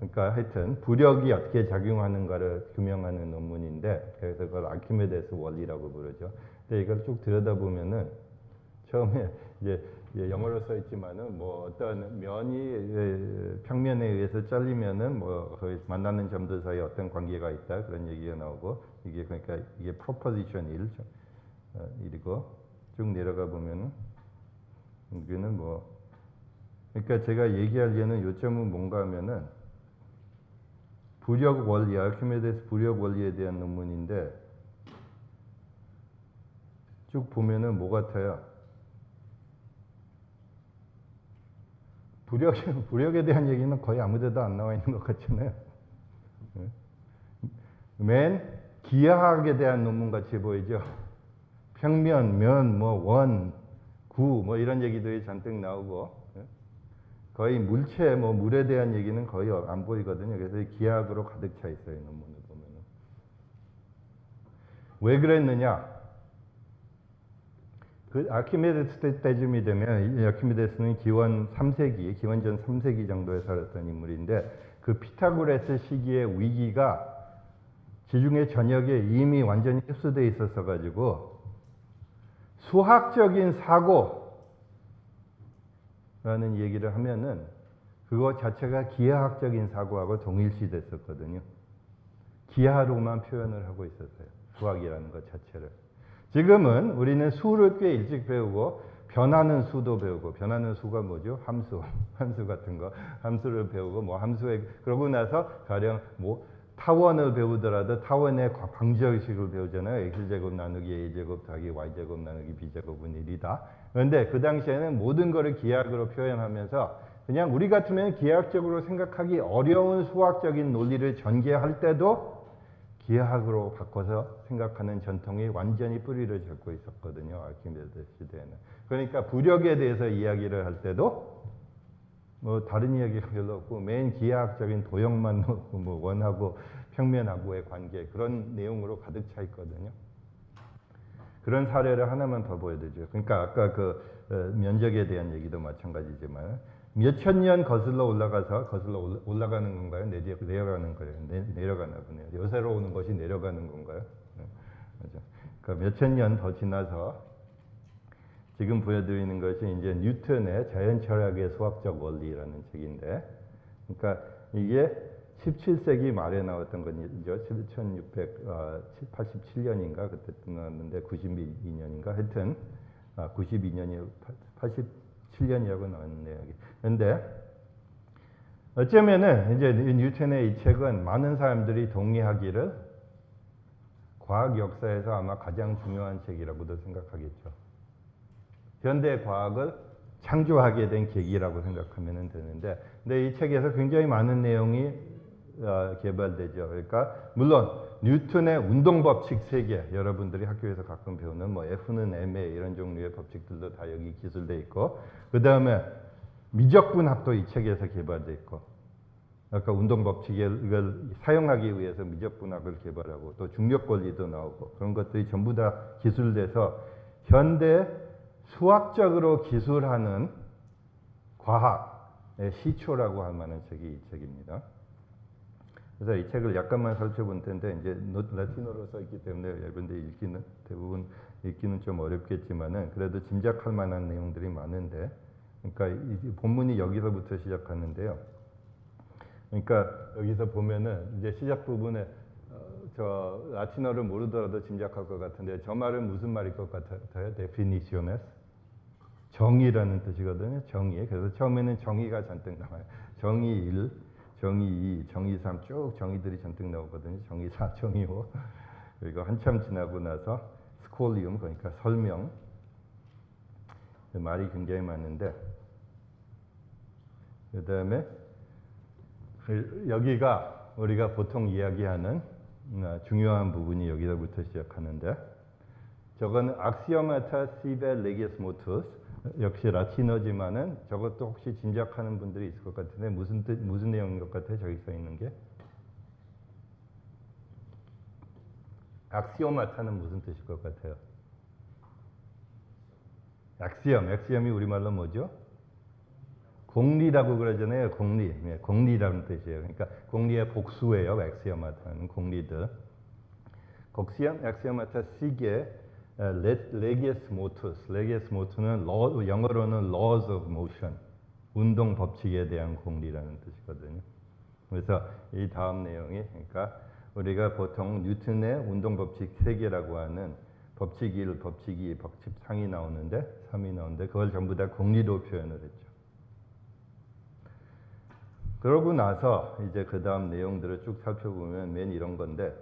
그러니까 하여튼 부력이 어떻게 작용하는가를 규명하는 논문인데, 그래서 그걸 아르키메데스 원리라고 부르죠. 근데 이걸 쭉 들여다보면은 처음에 이제 영어로 써 있지만은 뭐 어떤 면이 평면에 의해서 잘리면은 뭐 거의 만나는 점들 사이에 어떤 관계가 있다, 그런 얘기가 나오고, 이게 그러니까 이게 프로포지션 1이고 쭉 내려가 보면은 여기는 뭐, 그러니까 제가 얘기하려는 요점은 뭔가 하면은 부력 원리, 아르키메데스 부력 원리에 대한 논문인데, 쭉 보면은 뭐 같아요? 부력에 대한 얘기는 거의 아무데도 안 나와 있는 것 같잖아요. 맨 기하학에 대한 논문 같이 보이죠. 평면, 면, 뭐 원, 구, 뭐 이런 얘기들이 잔뜩 나오고, 거의 물체, 뭐 물에 대한 얘기는 거의 안 보이거든요. 그래서 기하학으로 가득 차 있어요, 논문을 보면은. 왜 그랬느냐? 그 아르키메데스 때쯤이 되면, 이 아르키메데스는 기원 3세기, 기원전 3세기 정도에 살았던 인물인데, 그 피타고라스 시기의 위기가 지중해 전역에 이미 완전히 흡수되어 있었어 가지고 수학적인 사고라는 얘기를 하면은 그거 자체가 기하학적인 사고하고 동일시 됐었거든요. 기하로만 표현을 하고 있었어요, 수학이라는 것 자체를. 지금은 우리는 수를 꽤 일찍 배우고, 변하는 수도 배우고, 변하는 수가 뭐죠? 함수 같은 거, 함수를 배우고, 뭐 함수에, 그러고 나서 가령 뭐 타원을 배우더라도 타원의 방정식을 배우잖아요. x제곱 나누기 a제곱 더하기 y제곱 나누기 b제곱은 1이다. 그런데 그 당시에는 모든 거를 기하학으로 표현하면서 그냥 우리 같으면 기하학적으로 생각하기 어려운 수학적인 논리를 전개할 때도 기하학으로 바꿔서 생각하는 전통이 완전히 뿌리를 잡고 있었거든요, 아르키메데스 시대에는. 그러니까 부력에 대해서 이야기를 할 때도 뭐 다른 이야기가 별로 없고, 맨 기하학적인 도형만 놓고 뭐 원하고 평면하고의 관계, 그런 내용으로 가득 차 있거든요. 그런 사례를 하나만 더 보여드리죠. 그러니까 아까 그 면적에 대한 얘기도 마찬가지지만, 몇천 년 거슬러 올라가는 건가요? 내려가는 거예요. 내려가나 보네요. 요새로 오는 것이 내려가는 건가요? 네, 맞죠. 그러니까 몇천 년 더 지나서 지금 보여드리는 것이 이제 뉴턴의 자연철학의 수학적 원리라는 책인데, 그러니까 이게 17세기 말에 나왔던 건이죠. 1687년인가 그때 나왔는데 92년인가 하여튼 92년이 87년이라고 나왔는데, 여기. 근데 어쩌면은 이제 뉴턴의 이 책은 많은 사람들이 동의하기를 과학 역사에서 아마 가장 중요한 책이라고도 생각하겠죠. 현대 과학을 창조하게 된 계기라고 생각하면 되는데, 근데 이 책에서 굉장히 많은 내용이 개발되죠. 그러니까 물론 뉴턴의 운동 법칙 3개, 여러분들이 학교에서 가끔 배우는 뭐 F는 m에 이런 종류의 법칙들도 다 여기 기술돼 있고, 그 다음에 미적분학도 이 책에서 개발돼 있고, 아까 운동 법칙을 이걸 사용하기 위해서 미적분학을 개발하고 또 중력 권리도 나오고 그런 것들이 전부 다 기술돼서 현대 수학적으로 기술하는 과학의 시초라고 할 만한 책이 이 책입니다. 그래서 이 책을 약간만 살펴볼 텐데 이제 라틴어로 써 있기 때문에 여러분들 대부분 읽기는 좀 어렵겠지만은 그래도 짐작할 만한 내용들이 많은데, 그러니까 이 본문이 여기서부터 시작하는데요. 그러니까 여기서 보면은 이제 시작 부분에 저 라틴어를 모르더라도 짐작할 것 같은데 저 말은 무슨 말일 것 같아요? definiciones. 정의라는 뜻이거든요. 정의. 그래서 처음에는 정의가 잔뜩 나와요. 정의 1, 정의 2, 정의 3 쭉 정의들이 잔뜩 나오거든요. 정의 4, 정의 5. 그리고 한참 지나고 나서 스콜리움, 그러니까 설명. 말이 굉장히 많은데, 그 다음에 여기가 우리가 보통 이야기하는 중요한 부분이 여기서부터 시작하는데, 저거는 Axiomata sive leges motus, 역시 라틴어지만은 저것도 혹시 짐작하는 분들이 있을 것 같은데 무슨 내용인 것 같아요? 저기 써 있는 게 Axiomata는 무슨 뜻일 것 같아요? 엑시엄이 우리말로 뭐죠? 공리라고 그러잖아요. 공리. 네, 공리라는 뜻이에요. 그러니까 공리의 복수예요. 엑시오마타는 공리들. 엑시오마타 시게 레기스 모투스. 레기스 모투는 영어로는 laws of motion. 운동 법칙에 대한 공리라는 뜻이거든요. 그래서 이 다음 내용이, 그러니까 우리가 보통 뉴턴의 운동 법칙 3개라고 하는 법칙 1, 법칙 2, 법칙 3이 나오는데 그걸 전부 다 공리로 표현을 했죠. 그러고 나서 이제 그 다음 내용들을 쭉 살펴보면 맨 이런 건데,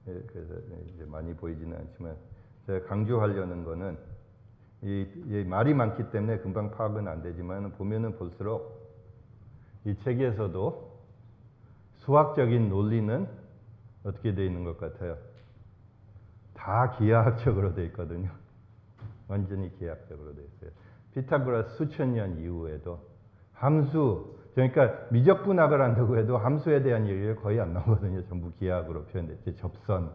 그래서 이제 많이 보이지는 않지만 제가 강조하려는 거는 이 말이 많기 때문에 금방 파악은 안 되지만 보면은 볼수록 이 책에서도 수학적인 논리는 어떻게 되어 있는 것 같아요? 다 기하학적으로 되어 있거든요. 완전히 기하학적으로 되어 있어요. 피타고라스 수천 년 이후에도 함수, 그러니까 미적분학을 한다고 해도 함수에 대한 얘기가 거의 안 나오거든요. 전부 기하학으로 표현됐지. 접선,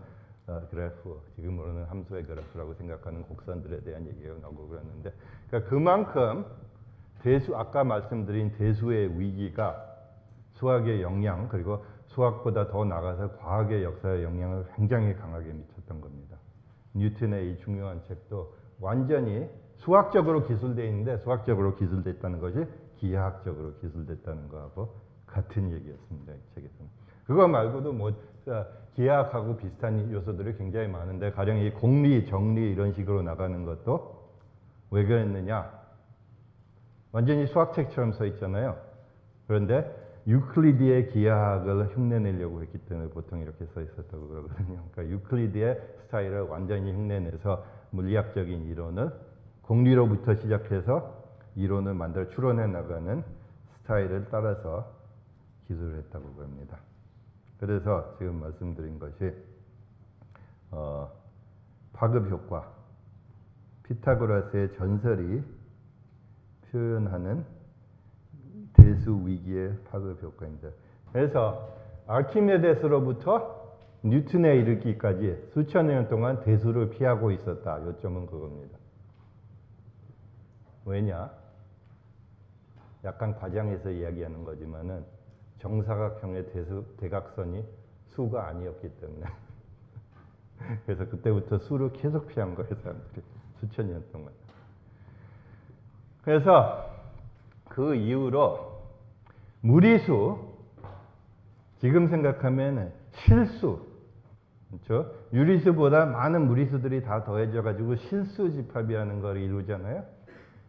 그래프, 지금으로는 함수의 그래프라고 생각하는 곡선들에 대한 얘기가 나오고 그러는데, 그러니까 그만큼 아까 말씀드린 대수의 위기가 수학의 영향, 그리고 수학보다 더 나아가서 과학의 역사의 영향을 굉장히 강하게 미쳤던 겁니다. 뉴턴의 이 중요한 책도 완전히 수학적으로 기술되어 있는데 수학적으로 기술됐다는 것이 기하학적으로 기술됐다는 거하고 같은 얘기였습니다. 이 책에서는. 그거 말고도 뭐 기하학하고 비슷한 요소들이 굉장히 많은데, 가령 이 공리, 정리 이런 식으로 나가는 것도 왜 그랬느냐? 완전히 수학책처럼 써 있잖아요. 그런데 유클리드의 기하학을 흉내내려고 했기 때문에 보통 이렇게 써 있었다고 그러거든요. 그러니까 유클리드의 스타일을 완전히 흉내내서 물리학적인 이론을 공리로부터 시작해서 이론을 만들어 추론해 나가는 스타일을 따라서 기술을 했다고 그럽니다. 그래서 지금 말씀드린 것이 파급 효과, 피타고라스의 전설이 표현하는 대수 위기의 파급 효과입니다. 그래서 아르키메데스로부터 뉴턴에 이르기까지 수천 년 동안 대수를 피하고 있었다. 요점은 그겁니다. 왜냐? 약간 과장해서 이야기하는 거지만은 정사각형의 대각선이 수가 아니었기 때문에 그래서 그때부터 수를 계속 피한 거예요. 사람들이 수천 년 동안. 그래서 그 이후로 무리수, 지금 생각하면 실수, 그렇죠? 유리수보다 많은 무리수들이 다 더해져 가지고 실수 집합이라는 걸 이루잖아요.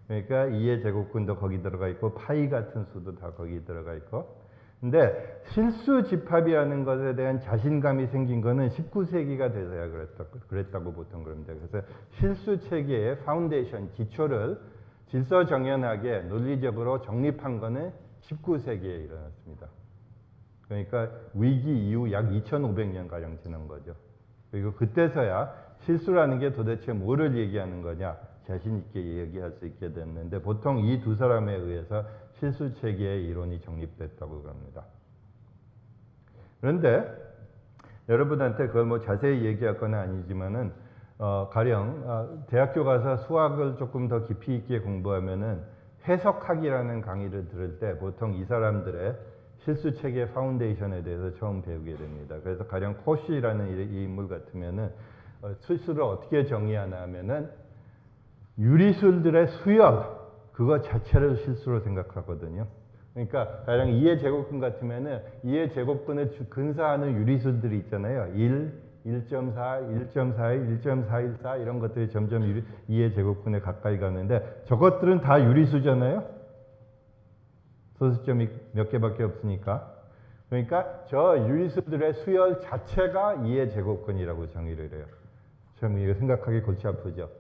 그러니까 2의 제곱근도 거기 들어가 있고 파이 같은 수도 다 거기 들어가 있고. 근데 실수 집합이라는 것에 대한 자신감이 생긴 거는 19세기가 돼서야 그랬다고 보통 그럽니다. 그래서 실수 체계의 파운데이션, 기초를 질서정연하게 논리적으로 정립한 거는 19세기에 일어났습니다. 그러니까 위기 이후 약 2,500년 가량 지난 거죠. 그리고 그때서야 실수라는 게 도대체 뭐를 얘기하는 거냐 자신 있게 얘기할 수 있게 됐는데 보통 이 두 사람에 의해서 실수 체계의 이론이 정립됐다고 합니다. 그런데 여러분한테 그걸 뭐 자세히 얘기할 건 아니지만은 가령 대학교 가서 수학을 조금 더 깊이 있게 공부하면은 해석학이라는 강의를 들을 때 보통 이 사람들의 실수 체계 파운데이션에 대해서 처음 배우게 됩니다. 그래서 가령 코시라는 이 인물 같으면은 실수를 어떻게 정의하나 하면은 유리술들의 수열 그거 자체를 실수로 생각하거든요. 그러니까 가령 2의 제곱근 같으면은 2의 제곱근을 근사하는 유리술들이 있잖아요. 1, 1.4, 1.42, 1.414 이런 것들이 점점 2의 제곱근에 가까이 가는데 저것들은 다 유리수잖아요. 소수점이 몇 개밖에 없으니까. 그러니까 저 유리수들의 수열 자체가 2의 제곱근이라고 정의를 해요. 처음에 이거 생각하기 골치 아프죠.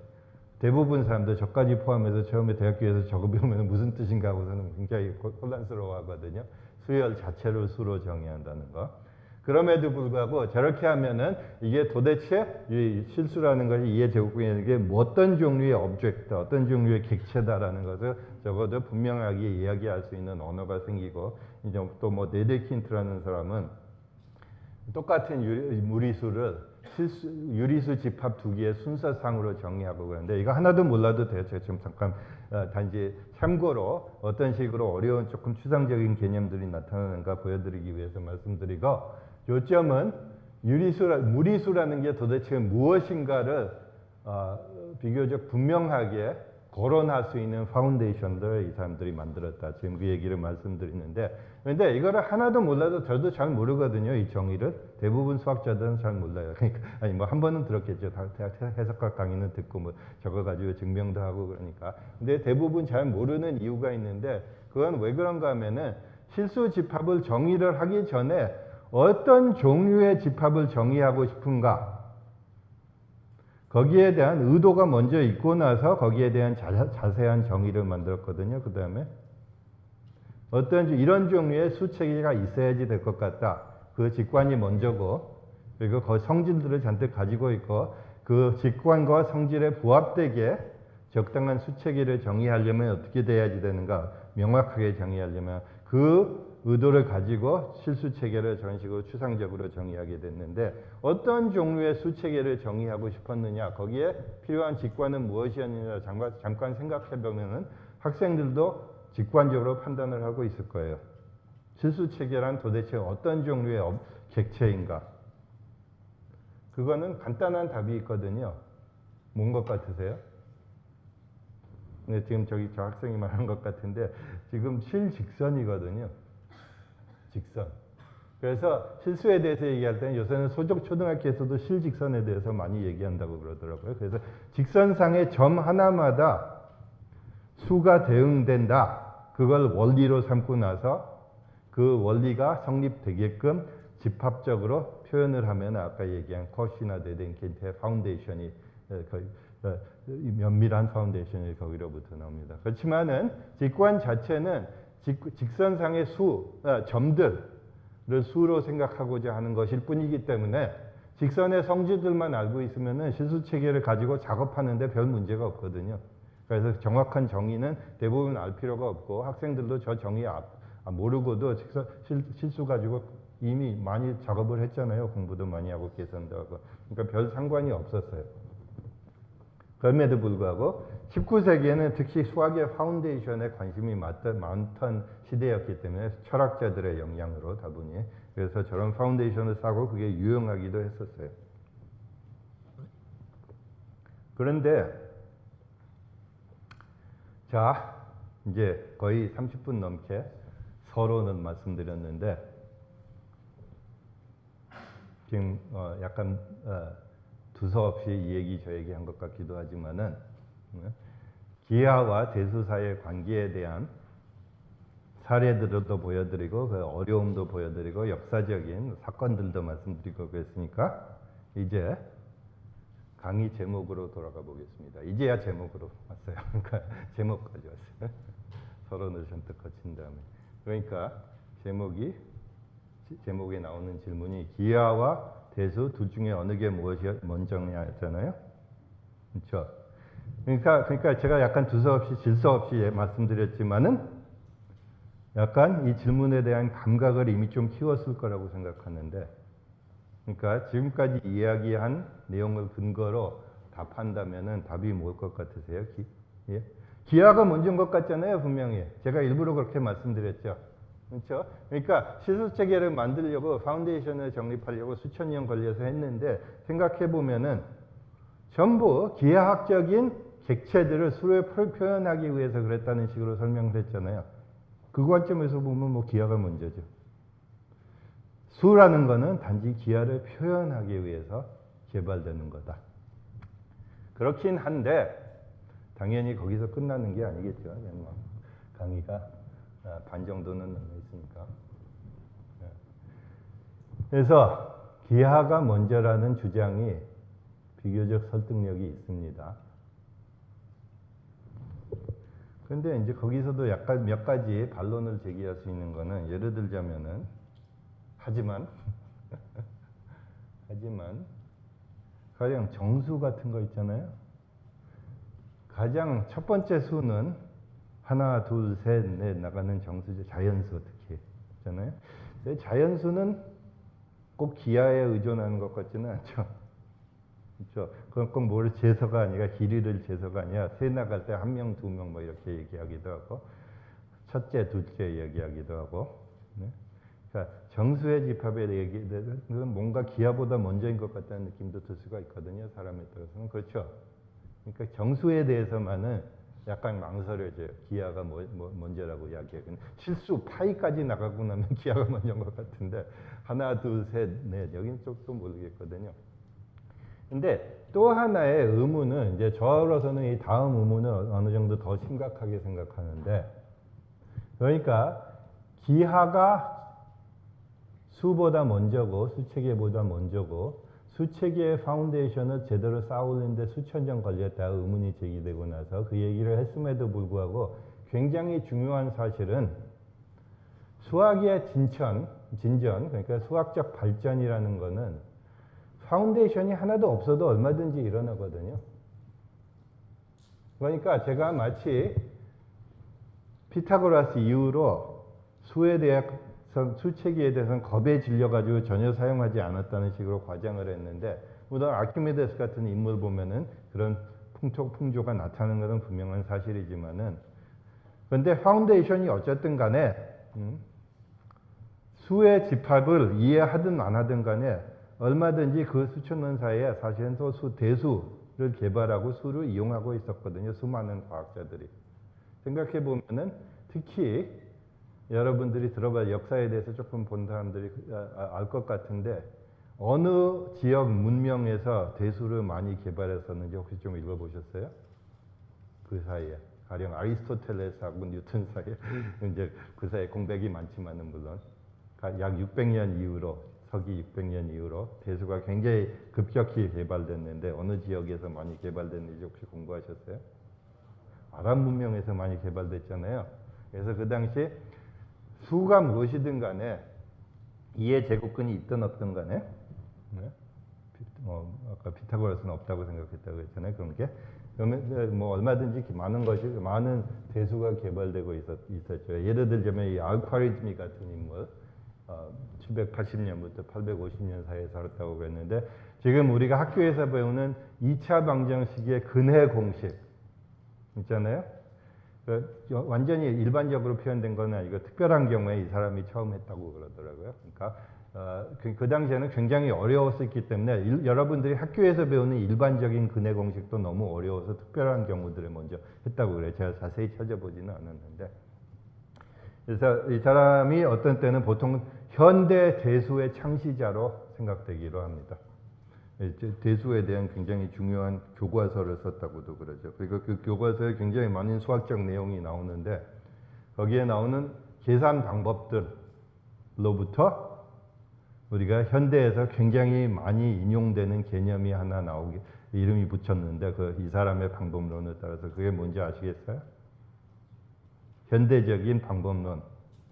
대부분 사람들 저까지 포함해서 처음에 대학교에서 저거 배우면 무슨 뜻인가 하고서는 굉장히 혼란스러워 하거든요. 수열 자체를 수로 정의한다는 거. 그럼에도 불구하고 저렇게 하면은 이게 도대체 이 실수라는 것이 2의 제곱근이라는 게 어떤 종류의 오브젝트, 어떤 종류의 객체다라는 것을 적어도 분명하게 이야기할 수 있는 언어가 생기고 이제 또 뭐 네데킨트라는 사람은 똑같은 무리수를 유리수 집합 두 개의 순서상으로 정의하고 그러는데 이거 하나도 몰라도 돼요. 제가 지금 잠깐 단지 참고로 어떤 식으로 어려운 조금 추상적인 개념들이 나타나는가 보여드리기 위해서 말씀드리고 요점은 무리수라는 게 도대체 무엇인가를 비교적 분명하게 거론할 수 있는 파운데이션들을 이 사람들이 만들었다. 지금 그 얘기를 말씀드리는데 그런데 이거를 하나도 몰라도 저도 잘 모르거든요. 이 정의를. 대부분 수학자들은 잘 몰라요. 그러니까 아니 뭐 한 번은 들었겠죠. 대학 해석학 강의는 듣고 뭐 저거 가지고 증명도 하고 그러니까. 근데 대부분 잘 모르는 이유가 있는데 그건 왜 그런가 하면은 실수 집합을 정의를 하기 전에 어떤 종류의 집합을 정의하고 싶은가 거기에 대한 의도가 먼저 있고 나서 거기에 대한 자세한 정의를 만들었거든요. 그 다음에 어떤 이런 종류의 수체계가 있어야지 될 것 같다. 그 직관이 먼저고 그리고 그 성질들을 잔뜩 가지고 있고 그 직관과 성질에 부합되게 적당한 수체계를 정의하려면 어떻게 돼야지 되는가 명확하게 정의하려면 그 의도를 가지고 실수체계를 저런 식으로 추상적으로 정의하게 됐는데 어떤 종류의 수체계를 정의하고 싶었느냐 거기에 필요한 직관은 무엇이었느냐 잠깐 생각해 보면은 학생들도 직관적으로 판단을 하고 있을 거예요. 실수체계란 도대체 어떤 종류의 객체인가? 그거는 간단한 답이 있거든요. 뭔 것 같으세요? 근데 지금 저 학생이 말한 것 같은데 지금 실직선이거든요. 직선. 그래서 실수에 대해서 얘기할 때는 요새는 초등학교에서도 실직선에 대해서 많이 얘기한다고 그러더라고요. 그래서 직선상의 점 하나마다 수가 대응된다. 그걸 원리로 삼고 나서 그 원리가 성립되게끔 집합적으로 표현을 하면 아까 얘기한 코시나 데덴킨트의 파운데이션이 면밀한 파운데이션이 거기로부터 나옵니다. 그렇지만은 직관 자체는 직선상의 점들을 수로 생각하고자 하는 것일 뿐이기 때문에 직선의 성질들만 알고 있으면은 실수체계를 가지고 작업하는데 별 문제가 없거든요. 그래서 정확한 정의는 대부분 알 필요가 없고 학생들도 저 정의 모르고도 실수 가지고 이미 많이 작업을 했잖아요. 공부도 많이 하고 계산도 하고. 그러니까 별 상관이 없었어요. 그럼에도 불구하고 19세기에는 특히 수학의 파운데이션에 관심이 많던 시대였기 때문에 철학자들의 영향으로 다분히 그래서 저런 파운데이션을 쌓고 그게 유용하기도 했었어요. 그런데 자 이제 거의 30분 넘게 서론은 말씀드렸는데 지금 약간 두서없이 이 얘기 저 얘기 한 것 같기도 하지만은 기하와 대수 사이의 관계에 대한 사례들도 보여드리고 그 어려움도 보여드리고 역사적인 사건들도 말씀드리고 그랬으니까 이제 강의 제목으로 돌아가 보겠습니다. 이제야 제목으로 왔어요. 그러니까 제목까지 왔어요. 서론을 잔뜩 거친 다음에 그러니까 제목이 제목에 나오는 질문이 기하와 대수 둘 중에 어느 게 무엇이 먼저냐였잖아요. 그렇죠? 그러니까 제가 약간 두서없이 질서없이 말씀드렸지만은 약간 이 질문에 대한 감각을 이미 좀 키웠을 거라고 생각하는데, 그러니까 지금까지 이야기한 내용을 근거로 답한다면은 답이 뭘 것 같으세요? 예? 기하가 먼저인 것 같잖아요, 분명히. 제가 일부러 그렇게 말씀드렸죠. 그렇죠? 그러니까 시수 체계를 만들려고 파운데이션을 정립하려고 수천 년 걸려서 했는데 생각해 보면은 전부 기하학적인 객체들을 수로 표현하기 위해서 그랬다는 식으로 설명을 했잖아요. 그 관점에서 보면 뭐 기하가 먼저죠. 수라는 거는 단지 기하를 표현하기 위해서 개발되는 거다. 그렇긴 한데 당연히 거기서 끝나는 게 아니겠죠. 뭐 강의가 반 정도는 남아있으니까. 그래서 기하가 먼저라는 주장이 비교적 설득력이 있습니다. 그런데 이제 거기서도 약간 몇 가지 반론을 제기할 수 있는 거는 예를 들자면은 하지만 가령 정수 같은 거 있잖아요. 가장 첫 번째 수는 하나, 둘, 셋, 넷 나가는 정수죠. 자연수 특히 있잖아요. 자연수는 꼭 기하에 의존하는 것 같지는 않죠. 그렇죠. 그건 꼭 뭘 재서가 아니라 길이를 재서가 아니라 세 나갈 때 한 명, 두 명 뭐 이렇게 얘기하기도 하고 첫째, 둘째 얘기하기도 하고. 네? 그러니까 정수의 집합에 얘기되는 뭔가 기하보다 먼저인 것 같다는 느낌도 들 수가 있거든요. 사람에 따라서는. 그렇죠. 그러니까 정수에 대해서만은 약간 망설여져요. 기하가 먼저라고 이야기하기는. 실수 파이까지 나가고 나면 기하가 먼저인 것 같은데 하나, 둘, 셋, 넷 여기는 또 모르겠거든요. 근데 또 하나의 의문은 이제 저로서는 이 다음 의문을 어느 정도 더 심각하게 생각하는데, 그러니까 기하가 수보다 먼저고 수체계보다 먼저고 수체계의 파운데이션을 제대로 쌓으는데 수천 년 걸렸다 의문이 제기되고 나서 그 얘기를 했음에도 불구하고 굉장히 중요한 사실은 수학의 진전, 그러니까 수학적 발전이라는 거는 파운데이션이 하나도 없어도 얼마든지 일어나거든요. 그러니까 제가 마치 피타고라스 이후로 수에 대해서 수체계에 대해서는 겁에 질려가지고 전혀 사용하지 않았다는 식으로 과장을 했는데, 물론 아키메데스 같은 인물 보면은 그런 풍조가 나타나는 것은 분명한 사실이지만은, 그런데 파운데이션이 어쨌든 간에 수의 집합을 이해하든 안 하든 간에 얼마든지 그 수천 년 사이에 사실은 또 대수를 개발하고 수를 이용하고 있었거든요. 수많은 과학자들이. 생각해 보면은 특히 여러분들이 들어봐 역사에 대해서 조금 본 사람들이 알 것 같은데 어느 지역 문명에서 대수를 많이 개발했었는지 혹시 좀 읽어보셨어요? 그 사이에. 가령 아리스토텔레스하고 뉴턴 사이에 이제 그 사이에 공백이 많지만은 물론 약 600년 이후로 서기 600년 이후로 대수가 굉장히 급격히 개발됐는데 어느 지역에서 많이 개발됐는지 혹시 공부하셨어요? 아랍 문명에서 많이 개발됐잖아요. 그래서 그 당시 수가 무엇이든 간에 이해 제곱근이 있든 없든 간에 네? 아까 피타고라스는 없다고 생각했다고 했잖아요. 그런 게. 그러면 뭐 얼마든지 많은 대수가 개발되고 있었죠. 예를 들자면 이 알콰리즈미 같은 인물 780년부터 850년 사이에 살았다고 그랬는데 지금 우리가 학교에서 배우는 2차 방정식의 근해 공식 있잖아요. 완전히 일반적으로 표현된 건 아니고 특별한 경우에 이 사람이 처음 했다고 그러더라고요. 그러니까 그 당시에는 굉장히 어려웠었기 때문에 여러분들이 학교에서 배우는 일반적인 근해 공식도 너무 어려워서 특별한 경우들을 먼저 했다고 그래요. 제가 자세히 찾아보지는 않았는데. 그래서 이 사람이 어떤 때는 보통 현대 대수의 창시자로 생각되기로 합니다. 대수에 대한 굉장히 중요한 교과서를 썼다고도 그러죠. 그리고 그 교과서에 굉장히 많은 수학적 내용이 나오는데 거기에 나오는 계산 방법들로부터 우리가 현대에서 굉장히 많이 인용되는 개념이 하나 나오게 이름이 붙였는데 이 사람의 방법론에 따라서 그게 뭔지 아시겠어요? 현대적인 방법론.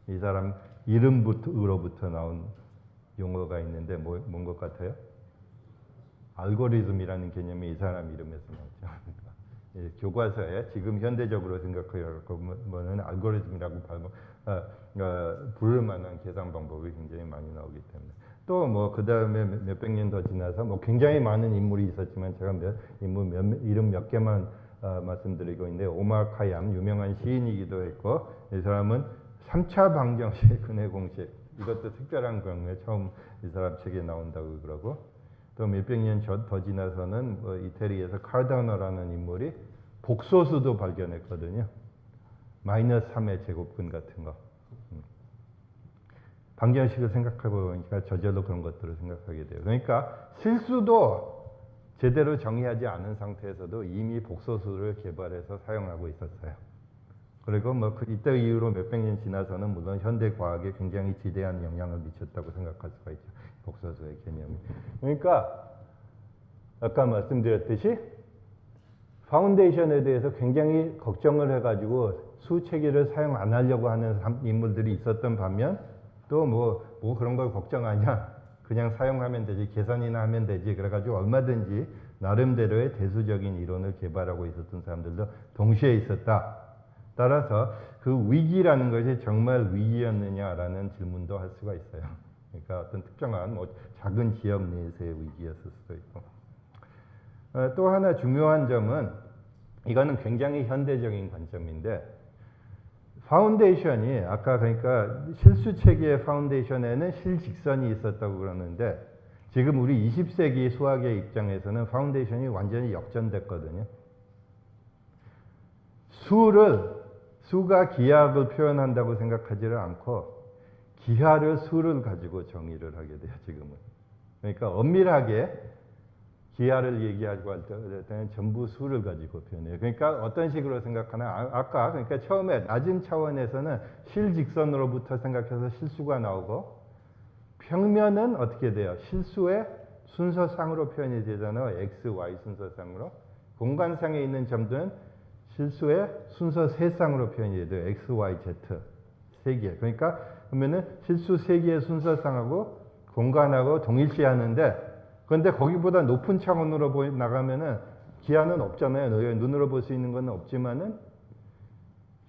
이 사람 이름으로부터 나온 용어가 있는데 뭔 것 같아요? 알고리즘이라는 개념이 이 사람 이름에서 나왔죠. 예, 교과서에 지금 현대적으로 생각해보면 알고리즘이라고 부를 만한 계산 방법이 굉장히 많이 나오기 때문에 또 뭐 그 다음에 몇백 년 더 지나서 뭐 굉장히 많은 인물이 있었지만 제가 이름 몇 개만 말씀드리고 있는데 오마르 카얌 유명한 시인이기도 했고 이 사람은 3차 방정식 근해 공식 이것도 특별한 경우에 처음 이 사람 책에 나온다고 그러고 또 몇백 년 더 지나서는 뭐 이태리에서 카르다노라는 인물이 복소수도 발견했거든요. 마이너스 3의 제곱근 같은 거. 방정식을 생각해 보니까 저절로 그런 것들을 생각하게 돼요. 그러니까 실수도 제대로 정의하지 않은 상태에서도 이미 복소수를 개발해서 사용하고 있었어요. 그리고 뭐 이때 이후로 몇백 년 지나서는 물론 현대 과학에 굉장히 지대한 영향을 미쳤다고 생각할 수가 있죠. 복소수의 개념이. 그러니까 아까 말씀드렸듯이 파운데이션에 대해서 굉장히 걱정을 해가지고 수체계를 사용 안 하려고 하는 인물들이 있었던 반면 또 뭐 그런 걸 걱정하냐 그냥 사용하면 되지 계산이나 하면 되지 그래가지고 얼마든지 나름대로의 대수적인 이론을 개발하고 있었던 사람들도 동시에 있었다. 따라서 그 위기라는 것이 정말 위기였느냐라는 질문도 할 수가 있어요. 그러니까 어떤 특정한 뭐 작은 기업 내에서의 위기였을 수도 있고. 또 하나 중요한 점은 이거는 굉장히 현대적인 관점인데 파운데이션이 아까 그러니까 실수 체계의 파운데이션에는 실직선이 있었다고 그러는데 지금 우리 20세기 수학의 입장에서는 파운데이션이 완전히 역전됐거든요. 수가 기하학을 표현한다고 생각하지를 않고 기하를 수를 가지고 정의를 하게 돼요, 지금은. 그러니까 엄밀하게 기하를 얘기하고 할 때는 전부 수를 가지고 표현해요. 그러니까 어떤 식으로 생각하나 아까 그러니까 처음에 낮은 차원에서는 실직선으로부터 생각해서 실수가 나오고 평면은 어떻게 돼요? 실수의 순서상으로 표현이 되잖아요. X, Y 순서상으로. 공간상에 있는 점들은 실수의 순서 세상으로 표현이 돼요. X, Y, Z 세 개. 그러니까 그러면은 실수 세 개의 순서상하고 공간하고 동일시하는데 그런데 거기보다 높은 차원으로 나가면은 기하는 없잖아요. 눈으로 볼 수 있는 건 없지만은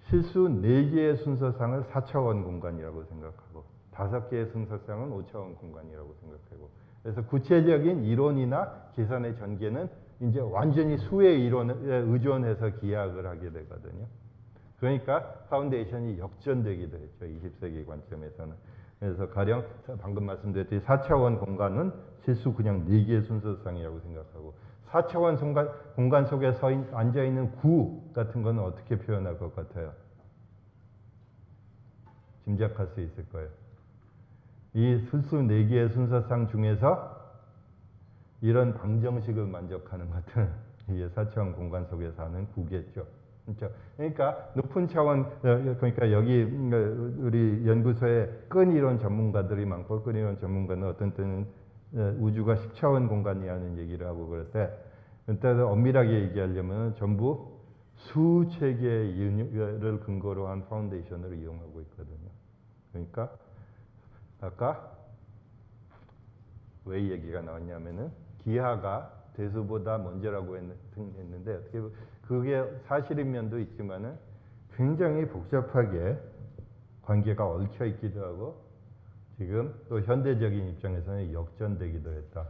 실수 4개의 순서상을 4차원 공간이라고 생각하고 5개의 순서상은 5차원 공간이라고 생각하고 그래서 구체적인 이론이나 계산의 전개는 이제 완전히 수의 이론에 의존해서 기하학을 하게 되거든요. 그러니까 파운데이션이 역전되기도 했죠. 20세기 관점에서는. 그래서 가령 방금 말씀드렸듯이 4차원 공간은 실수 그냥 4개의 순서상이라고 생각하고 4차원 공간 속에 앉아있는 구 같은 거는 어떻게 표현할 것 같아요? 짐작할 수 있을 거예요. 이 실수 4개의 순서상 중에서 이런 방정식을 만족하는 것은 이게 4차원 공간 속에서 하는 구겠죠. 그렇죠? 그러니까 높은 차원, 그러니까 여기 우리 연구소에 끈이론 전문가들이 많고 끈이론 전문가는 어떤 때는 우주가 10차원 공간이라는 얘기를 하고 그럴 때 일단 엄밀하게 얘기하려면 전부 수체계를 근거로 한 파운데이션을 이용하고 있거든요. 그러니까 아까 왜 얘기가 나왔냐면은 기하가 대수보다 먼저라고 했는데 어떻게 그게 사실인 면도 있지만은 굉장히 복잡하게 관계가 얽혀 있기도 하고 지금 또 현대적인 입장에서는 역전되기도 했다.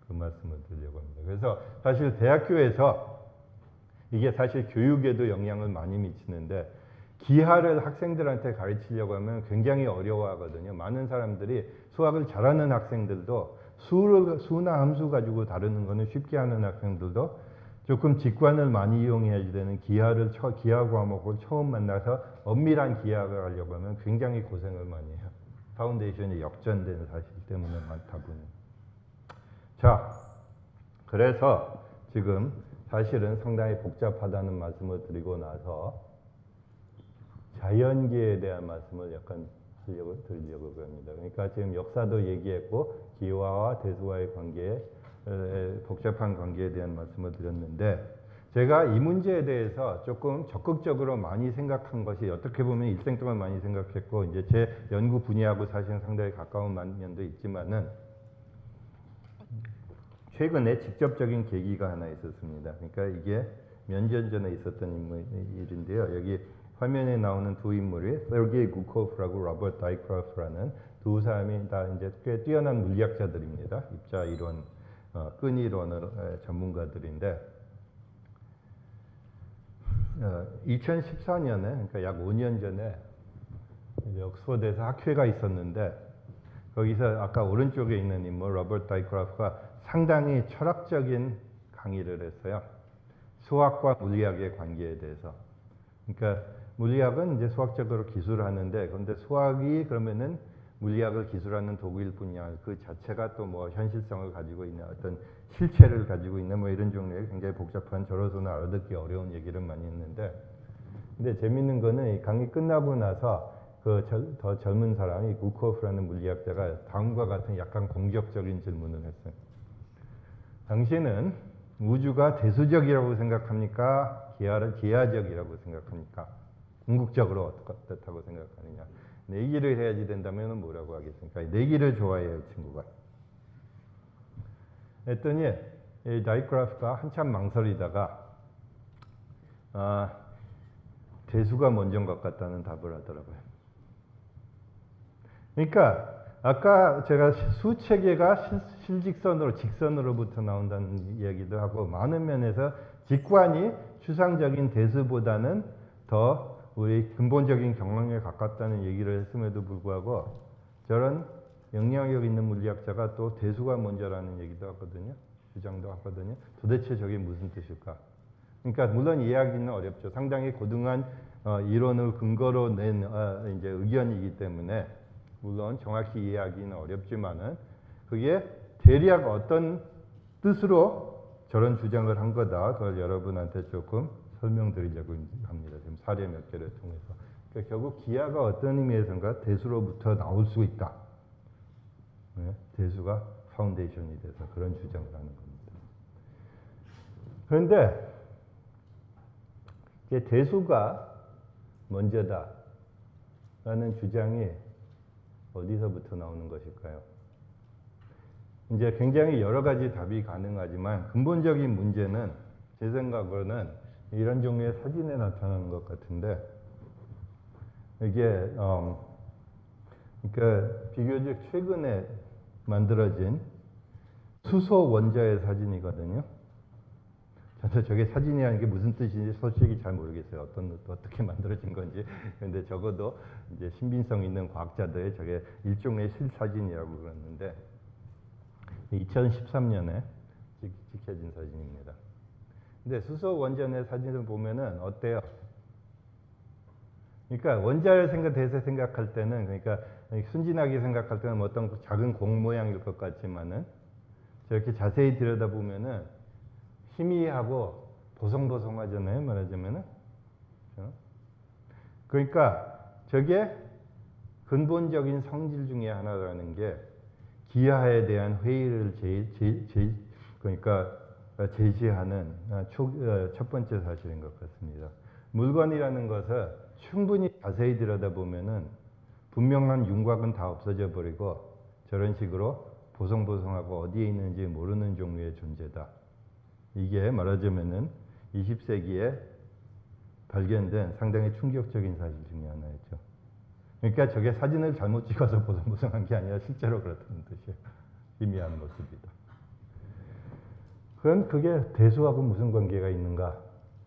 그 말씀을 드리려고 합니다. 그래서 사실 대학교에서 이게 사실 교육에도 영향을 많이 미치는데 기하를 학생들한테 가르치려고 하면 굉장히 어려워하거든요. 많은 사람들이 수학을 잘하는 학생들도 수나 함수 가지고 다루는 거는 쉽게 하는 학생들도 조금 직관을 많이 이용해야 되는 기하 과목을 처음 만나서 엄밀한 기하학을 하려고 하면 굉장히 고생을 많이 해요. 파운데이션이 역전된 사실 때문에 많다 보니. 자, 그래서 지금 사실은 상당히 복잡하다는 말씀을 드리고 나서 자연계에 대한 말씀을 약간 드리려고 합니다. 그러니까 지금 역사도 얘기했고 기와와 대수와의 관계에 복잡한 관계에 대한 말씀을 드렸는데 제가 이 문제에 대해서 조금 적극적으로 많이 생각한 것이 어떻게 보면 일생 동안 많이 생각했고 이제 제 연구 분야하고 사실은 상당히 가까운 면도 있지만은 최근에 직접적인 계기가 하나 있었습니다. 그러니까 이게 몇 년 전에 있었던 일인데요. 여기 화면에 나오는 두 인물이 세르게이 구코프라고 로버트 다이크로프라는 두 사람이 다 이제 꽤 뛰어난 물리학자들입니다. 입자 이론, 끈 이론의 전문가들인데 2014년에 그러니까 약 5년 전에 옥스퍼드에서 학회가 있었는데 거기서 아까 오른쪽에 있는 인물 로버트 다이크로프가 상당히 철학적인 강의를 했어요. 수학과 물리학의 관계에 대해서. 그러니까 물리학은 이제 수학적으로 기술하는데 그런데 수학이 그러면은 물리학을 기술하는 도구일 뿐이야. 그 자체가 또 뭐 현실성을 가지고 있는 어떤 실체를 가지고 있는 뭐 이런 종류의 굉장히 복잡한 저로서는 알아듣기 어려운 얘기를 많이 했는데 근데 재밌는 거는 이 강의 끝나고 나서 그 더 젊은 사람이 구코프라는 물리학자가 다음과 같은 약간 공격적인 질문을 했어요. 당신은 우주가 대수적이라고 생각합니까? 기하적이라고 생각합니까? 궁극적으로 어떻다고 생각하느냐? 내기를 해야지 된다면 뭐라고 하겠습니까? 내기를 좋아해요, 친구가. 했더니 이 다이크로프가 한참 망설이다가 대수가 먼저인 것 같다는 답을 하더라고요. 그러니까 아까 제가 수체계가 실직선으로 직선으로부터 나온다는 이야기도 하고 많은 면에서 직관이 추상적인 대수보다는 더 우리 근본적인 경험에 가깝다는 얘기를 했음에도 불구하고 저런 영향력 있는 물리학자가 또 대수가 먼저라는 얘기도 하거든요. 주장도 하거든요. 도대체 저게 무슨 뜻일까? 그러니까 물론 이해하기는 어렵죠. 상당히 고등한 이론을 근거로 낸 이제 의견이기 때문에 물론 정확히 이해하기는 어렵지만은 그게 대략 어떤 뜻으로 저런 주장을 한 거다. 그걸 여러분한테 조금 설명드리려고 합니다. 지금 사례 몇 개를 통해서. 그러니까 결국 기하가 어떤 의미에선가 대수로부터 나올 수 있다. 네? 대수가 파운데이션이 돼서 그런 주장을 하는 겁니다. 그런데 대수가 먼저다라는 주장이 어디서부터 나오는 것일까요? 이제 굉장히 여러 가지 답이 가능하지만 근본적인 문제는 제 생각으로는 이런 종류의 사진에 나타나는 것 같은데 이게 그러니까 비교적 최근에 만들어진 수소 원자의 사진이거든요. 저도 저게 사진이라는 게 무슨 뜻인지 솔직히 잘 모르겠어요. 어떻게 만들어진 건지. 근데 적어도 이제 신빙성 있는 과학자들의 저게 일종의 실사진이라고 그러는데 2013년에 찍혀진 사진입니다. 근데 수소 원전의 사진을 보면은 어때요? 그러니까 원자를 대해서 생각할 때는 그러니까 순진하게 생각할 때는 어떤 작은 공 모양일 것 같지만은 저렇게 자세히 들여다보면은 희미하고 보송보송하잖아요, 말하자면은. 그러니까 저게 근본적인 성질 중에 하나라는 게 기하에 대한 회의를 그러니까 제시하는 첫 번째 사실인 것 같습니다. 물건이라는 것을 충분히 자세히 들여다보면은 분명한 윤곽은 다 없어져 버리고 저런 식으로 보송보송하고 어디에 있는지 모르는 종류의 존재다. 이게 말하자면은 20세기에 발견된 상당히 충격적인 사실 중에 하나였죠. 그러니까 저게 사진을 잘못 찍어서 보송보송한 게 아니라 실제로 그렇다는 뜻이에요. 희미한 모습이다. 그럼 그게 대수하고 무슨 관계가 있는가?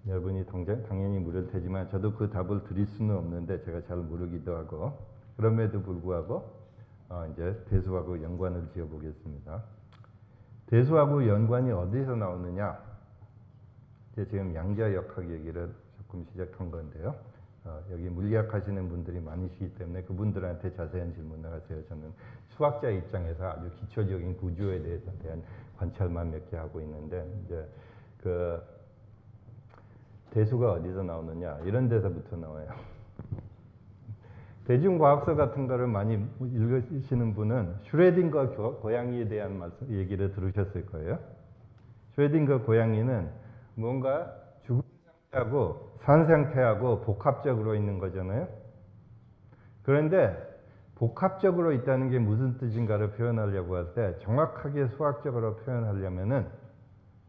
여러분이 당연히 물을 테지만 저도 그 답을 드릴 수는 없는데 제가 잘 모르기도 하고 그럼에도 불구하고 이제 대수하고 연관을 지어보겠습니다. 대수하고 연관이 어디서 나오느냐? 이제 지금 양자역학 얘기를 조금 시작한 건데요. 여기 물리학 하시는 분들이 많으시기 때문에 그분들한테 자세한 질문을 하세요. 저는 수학자 입장에서 아주 기초적인 구조에 대한 관찰만 몇 개 하고 있는데 이제 그 대수가 어디서 나오느냐 이런 데서부터 나와요. 대중과학서 같은 거를 많이 읽으시는 분은 슈레딩거 고양이에 대한 얘기를 들으셨을 거예요. 슈레딩거 고양이는 뭔가 상태하고 산 상태하고 복합적으로 있는 거잖아요. 그런데 복합적으로 있다는 게 무슨 뜻인가를 표현하려고 할 때 정확하게 수학적으로 표현하려면은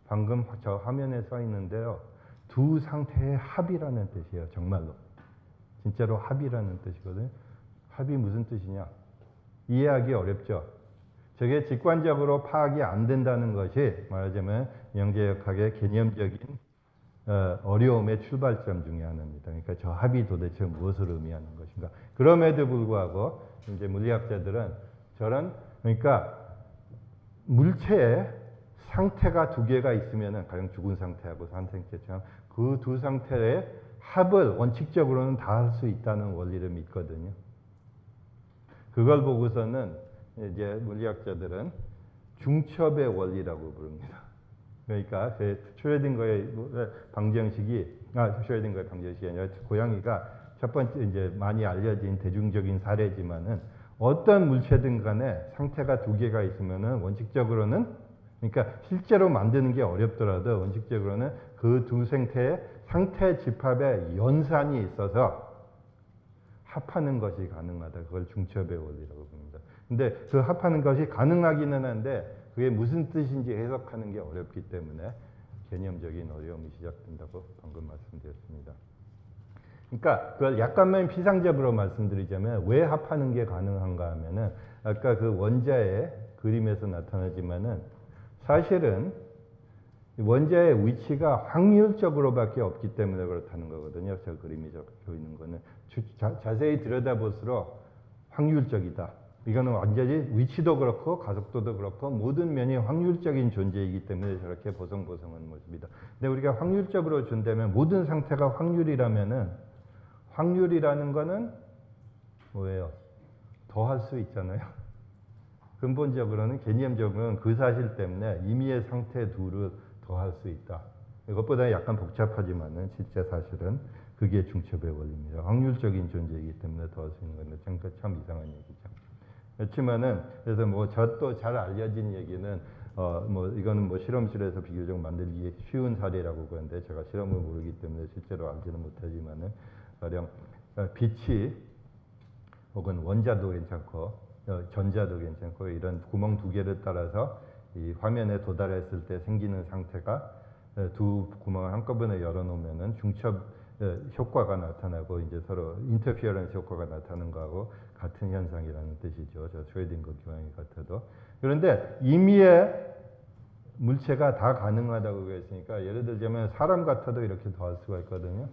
방금 저 화면에 써 있는데요. 두 상태의 합이라는 뜻이에요. 정말로. 진짜로 합이라는 뜻이거든요. 합이 무슨 뜻이냐? 이해하기 어렵죠. 저게 직관적으로 파악이 안 된다는 것이 말하자면 영재역학의 개념적인 어려움의 출발점 중에 하나입니다. 그러니까 저 합이 도대체 무엇을 의미하는 것인가. 그럼에도 불구하고 이제 물리학자들은 저런 그러니까 물체에 상태가 두 개가 있으면은 가령 죽은 상태하고 산 상태처럼 그 두 상태의 합을 원칙적으로는 다 할 수 있다는 원리를 믿거든요. 그걸 보고서는 이제 물리학자들은 중첩의 원리라고 부릅니다. 그러니까 그 슈레딩거의 방정식이 슈레딩거의 방정식이 아니라 고양이가 첫 번째 이제 많이 알려진 대중적인 사례지만은 어떤 물체든 간에 상태가 두 개가 있으면은 원칙적으로는 그러니까 실제로 만드는 게 어렵더라도 원칙적으로는 그 두 상태의 상태 집합에 연산이 있어서 합하는 것이 가능하다. 그걸 중첩의 원리라고 봅니다. 근데 그 합하는 것이 가능하기는 한데 그게 무슨 뜻인지 해석하는 게 어렵기 때문에 개념적인 어려움이 시작된다고 방금 말씀드렸습니다. 그러니까 그걸 약간만 피상적으로 말씀드리자면 왜 합하는 게 가능한가 하면은 아까 그 원자의 그림에서 나타나지만은 사실은 원자의 위치가 확률적으로밖에 없기 때문에 그렇다는 거거든요. 저 그림이 적혀 있는 거는 자세히 들여다볼수록 확률적이다. 이거는 완전히 위치도 그렇고 가속도도 그렇고 모든 면이 확률적인 존재이기 때문에 저렇게 보송보송한 모습이다. 근데 우리가 확률적으로 준다면 모든 상태가 확률이라면은 확률이라는 거는 뭐예요? 더할 수 있잖아요. 근본적으로는 개념적으로는 그 사실 때문에 임의의 상태 둘을 더할 수 있다. 이것보다 약간 복잡하지만은 실제 사실은 그게 중첩의 원리입니다. 확률적인 존재이기 때문에 더할 수 있는 건데 그러니까 참 이상한 얘기죠. 그렇지만은 그래서 뭐 저 또 잘 알려진 얘기는 뭐 이거는 뭐 실험실에서 비교적 만들기 쉬운 사례라고 그러는데 제가 실험을 모르기 때문에 실제로 알지는 못하지만은 가령 빛이 혹은 원자도 괜찮고 전자도 괜찮고 이런 구멍 두 개를 따라서 이 화면에 도달했을 때 생기는 상태가 두 구멍을 한꺼번에 열어놓으면은 중첩 효과가 나타나고 이제 서로 인터피어런스 효과가 나타나는 거하고 같은 현상이라는 뜻이죠. 저 슈레딩거 기왕이 같아도. 그런데 임의의 물체가 다 가능하다고 그랬으니까 예를 들자면 사람 같아도 이렇게 더할 수가 있거든요.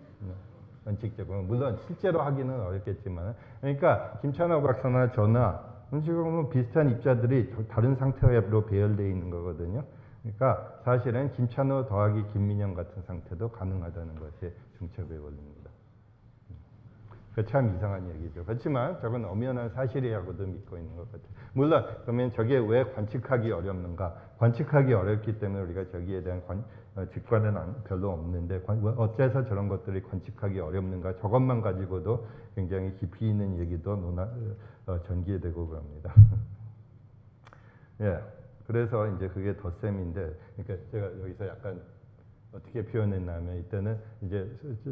원칙적으로 물론 실제로 하기는 어렵겠지만 그러니까 김찬호 박사나 저나 지금 비슷한 입자들이 다른 상태로 배열되어 있는 거거든요. 그러니까 사실은 김찬호 더하기 김민영 같은 상태도 가능하다는 것이 중첩의 원리입니다. 참 이상한 얘기죠. 그렇지만 저건 엄연한 사실이라고도 믿고 있는 것 같아요. 물론 그러면 저게 왜 관측하기 어렵는가? 관측하기 어렵기 때문에 우리가 저기에 대한 직관은 별로 없는데 어째서 저런 것들이 관측하기 어렵는가? 저것만 가지고도 굉장히 깊이 있는 얘기도 전개되고 그럽니다. 예, 그래서 이제 그게 덧셈인데, 그러니까 제가 여기서 약간 어떻게 표현했냐면 이때는 이제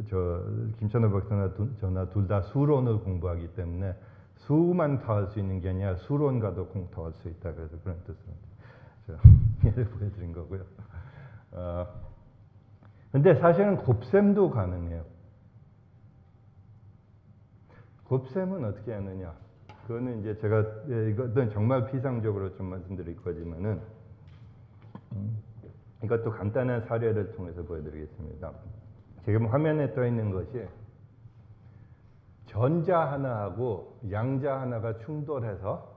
저 김찬호 박사나 저나 둘 다 수론을 공부하기 때문에 수만 더할 수 있는 게 아니라 수론과도 더할 수 있다. 그래서 그런 뜻으로 예를 보여드린 거고요. 근데 사실은 곱셈도 가능해요. 곱셈은 어떻게 하느냐? 그거는 이제 제가 이것은 정말 피상적으로 좀 말씀드릴 거지만은 이것도 간단한 사례를 통해서 보여드리겠습니다. 지금 화면에 떠 있는 것이 전자 하나하고 양자 하나가 충돌해서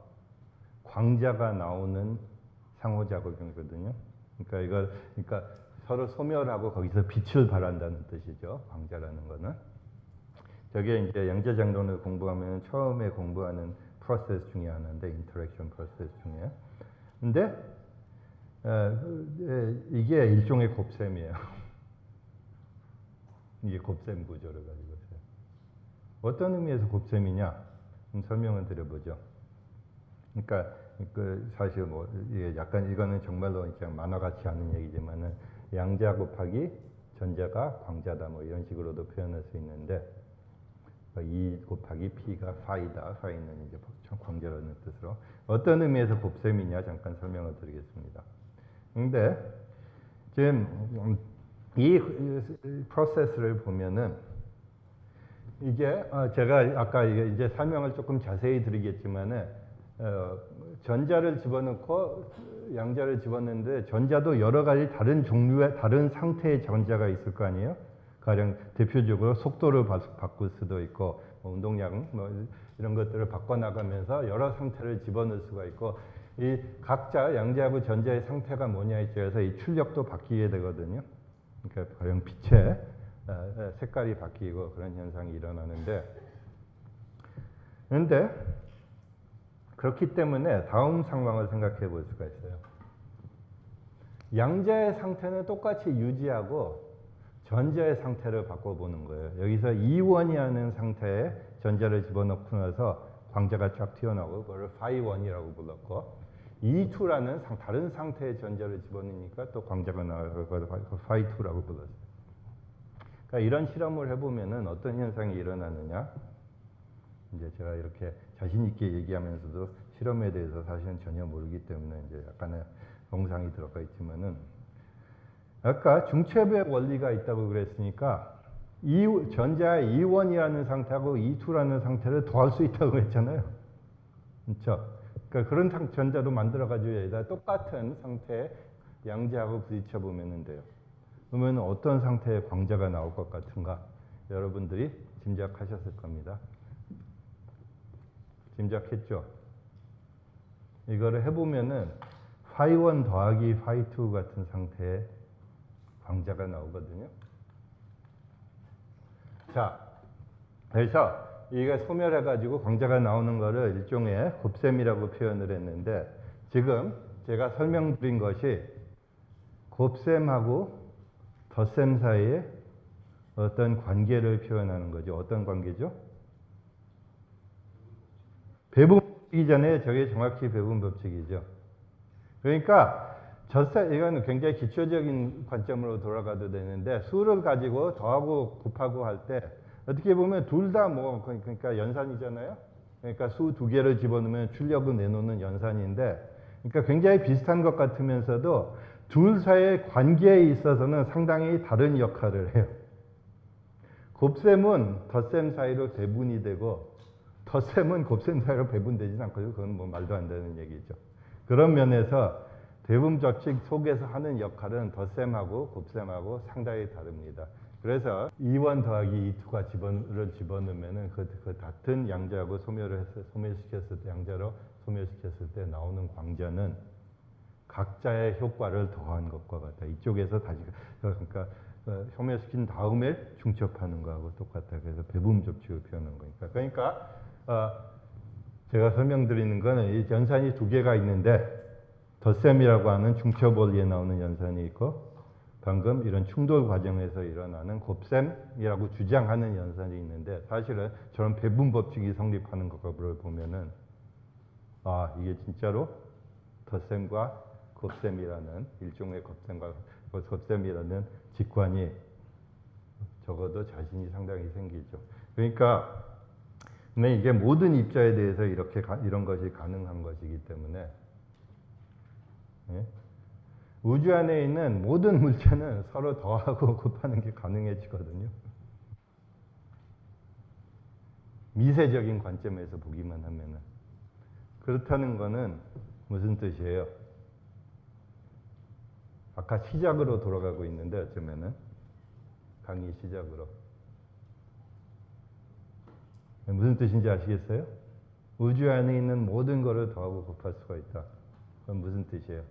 광자가 나오는 상호작용이거든요. 그러니까 서로 소멸하고 거기서 빛을 발한다는 뜻이죠. 광자라는 거는. 저게 이제 양자장론을 공부하면 처음에 공부하는 프로세스 중에 하나인데 인터랙션 프로세스 중에. 근데 이게 일종의 곱셈이에요. 이게 곱셈 구조를 가지고 있어요. 어떤 의미에서 곱셈이냐? 설명을 드려보죠. 그러니까 사실 뭐 약간 이거는 정말로 그냥 만화 같지 않은 얘기지만은 양자 곱하기 전자가 광자다 뭐 이런 식으로도 표현할 수 있는데 2 곱하기 P가 파이다. 파이는 이제 광자라는 뜻으로 어떤 의미에서 곱셈이냐 잠깐 설명을 드리겠습니다. 근데 지금 이 프로세스를 보면은 이게 제가 아까 이제 설명을 조금 자세히 드리겠지만은 전자를 집어넣고 양자를 집어넣는데 전자도 여러 가지 다른 종류의 다른 상태의 전자가 있을 거 아니에요. 가령 대표적으로 속도를 바꿀 수도 있고 운동량 뭐 이런 것들을 바꿔나가면서 여러 상태를 집어넣을 수가 있고 이 각자 양자하고 전자의 상태가 뭐냐에 따라서 이 출력도 바뀌게 되거든요. 그러니까 가령 빛의 색깔이 바뀌고 그런 현상이 일어나는데 그런데 그렇기 때문에 다음 상황을 생각해 볼 수가 있어요. 양자의 상태는 똑같이 유지하고 전자의 상태를 바꿔보는 거예요. 여기서 이원이라는 상태에 전자를 집어넣고 나서 광자가 쫙 튀어나오고 그걸 파이1이라고 불렀고 E2라는 다른 상태의 전자를 집어넣으니까 또 광자가 나와서 파이2라고 불렀어요. 그러니까 이런 실험을 해보면은 어떤 현상이 일어나느냐 이제 제가 이렇게 자신 있게 얘기하면서도 실험에 대해서 사실은 전혀 모르기 때문에 이제 약간의 공상이 들어가 있지만은 아까 중첩의 원리가 있다고 그랬으니까 전자 E1이라는 상태하고 E2라는 상태를 더할 수 있다고 했잖아요. 그렇죠? 그러니까 그런 전자도 만들어가지고 여기다 똑같은 상태의 양자하고 부딪혀 보면 돼요. 그러면 어떤 상태의 광자가 나올 것 같은가? 여러분들이 짐작하셨을 겁니다. 짐작했죠? 이거를 해보면은 파이1 더하기 파이2 같은 상태의 광자가 나오거든요. 자, 그래서 이게 소멸해가지고 광자가 나오는 거를 일종의 곱셈이라고 표현을 했는데 지금 제가 설명드린 것이 곱셈하고 덧셈 사이에 어떤 관계를 표현하는 거죠. 어떤 관계죠? 배분 법칙이잖아요. 저게 정확히 배분 법칙이죠. 그러니까 이건 굉장히 기초적인 관점으로 돌아가도 되는데 수를 가지고 더하고 곱하고 할 때 어떻게 보면 둘 다 뭐 그러니까 연산이잖아요. 그러니까 수 두 개를 집어넣으면 출력을 내놓는 연산인데 그러니까 굉장히 비슷한 것 같으면서도 둘 사이의 관계에 있어서는 상당히 다른 역할을 해요. 곱셈은 덧셈 사이로 배분이 되고 덧셈은 곱셈 사이로 배분되지는 않거든요. 그건 뭐 말도 안 되는 얘기죠. 그런 면에서 배분 법칙 속에서 하는 역할은 덧셈하고 곱셈하고 상당히 다릅니다. 그래서 E1 더하기 E2가 집어넣으면은 그 같은 양자하고 소멸시켰을 때 양자로 소멸시켰을 때 나오는 광자는 각자의 효과를 더한 것과 같아. 이쪽에서 다시 그러니까 소멸시킨 다음에 중첩하는 거하고 똑같아. 그래서 배분 법칙을 표현한 거니까. 그러니까 제가 설명드리는 거는 이 연산이 두 개가 있는데 덧셈이라고 하는 중첩 원리에 나오는 연산이 있고 방금 이런 충돌 과정에서 일어나는 곱셈이라고 주장하는 연산이 있는데 사실은 저런 배분 법칙이 성립하는 것을 보면은 이게 진짜로 덧셈과 곱셈이라는 일종의 곱셈이라는 직관이 적어도 자신이 상당히 생기죠. 그러니까 이게 모든 입자에 대해서 이런 것이 가능한 것이기 때문에 우주 안에 있는 모든 물체는 서로 더하고 곱하는 게 가능해지거든요. 미세적인 관점에서 보기만 하면은. 그렇다는 거는 무슨 뜻이에요? 아까 시작으로 돌아가고 있는데 어쩌면은 강의 시작으로. 무슨 뜻인지 아시겠어요? 우주 안에 있는 모든 것을 더하고 곱할 수가 있다. 그건 무슨 뜻이에요?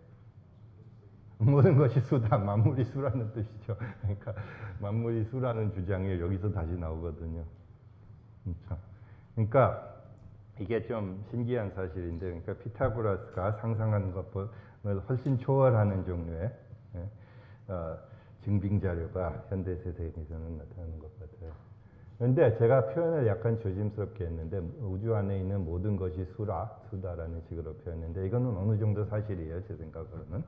모든 것이 수다. 만물이 수라는 뜻이죠. 그러니까 만물이 수라는 주장이 여기서 다시 나오거든요. 그러니까 이게 좀 신기한 사실인데 그러니까 피타고라스가 상상한 것보다 훨씬 초월하는 종류의 증빙 자료가 현대 세상에서는 나타나는 것 같아요. 그런데 제가 표현을 약간 조심스럽게 했는데 우주 안에 있는 모든 것이 수다라는 식으로 표현했는데 이거는 어느 정도 사실이에요. 제 생각으로는.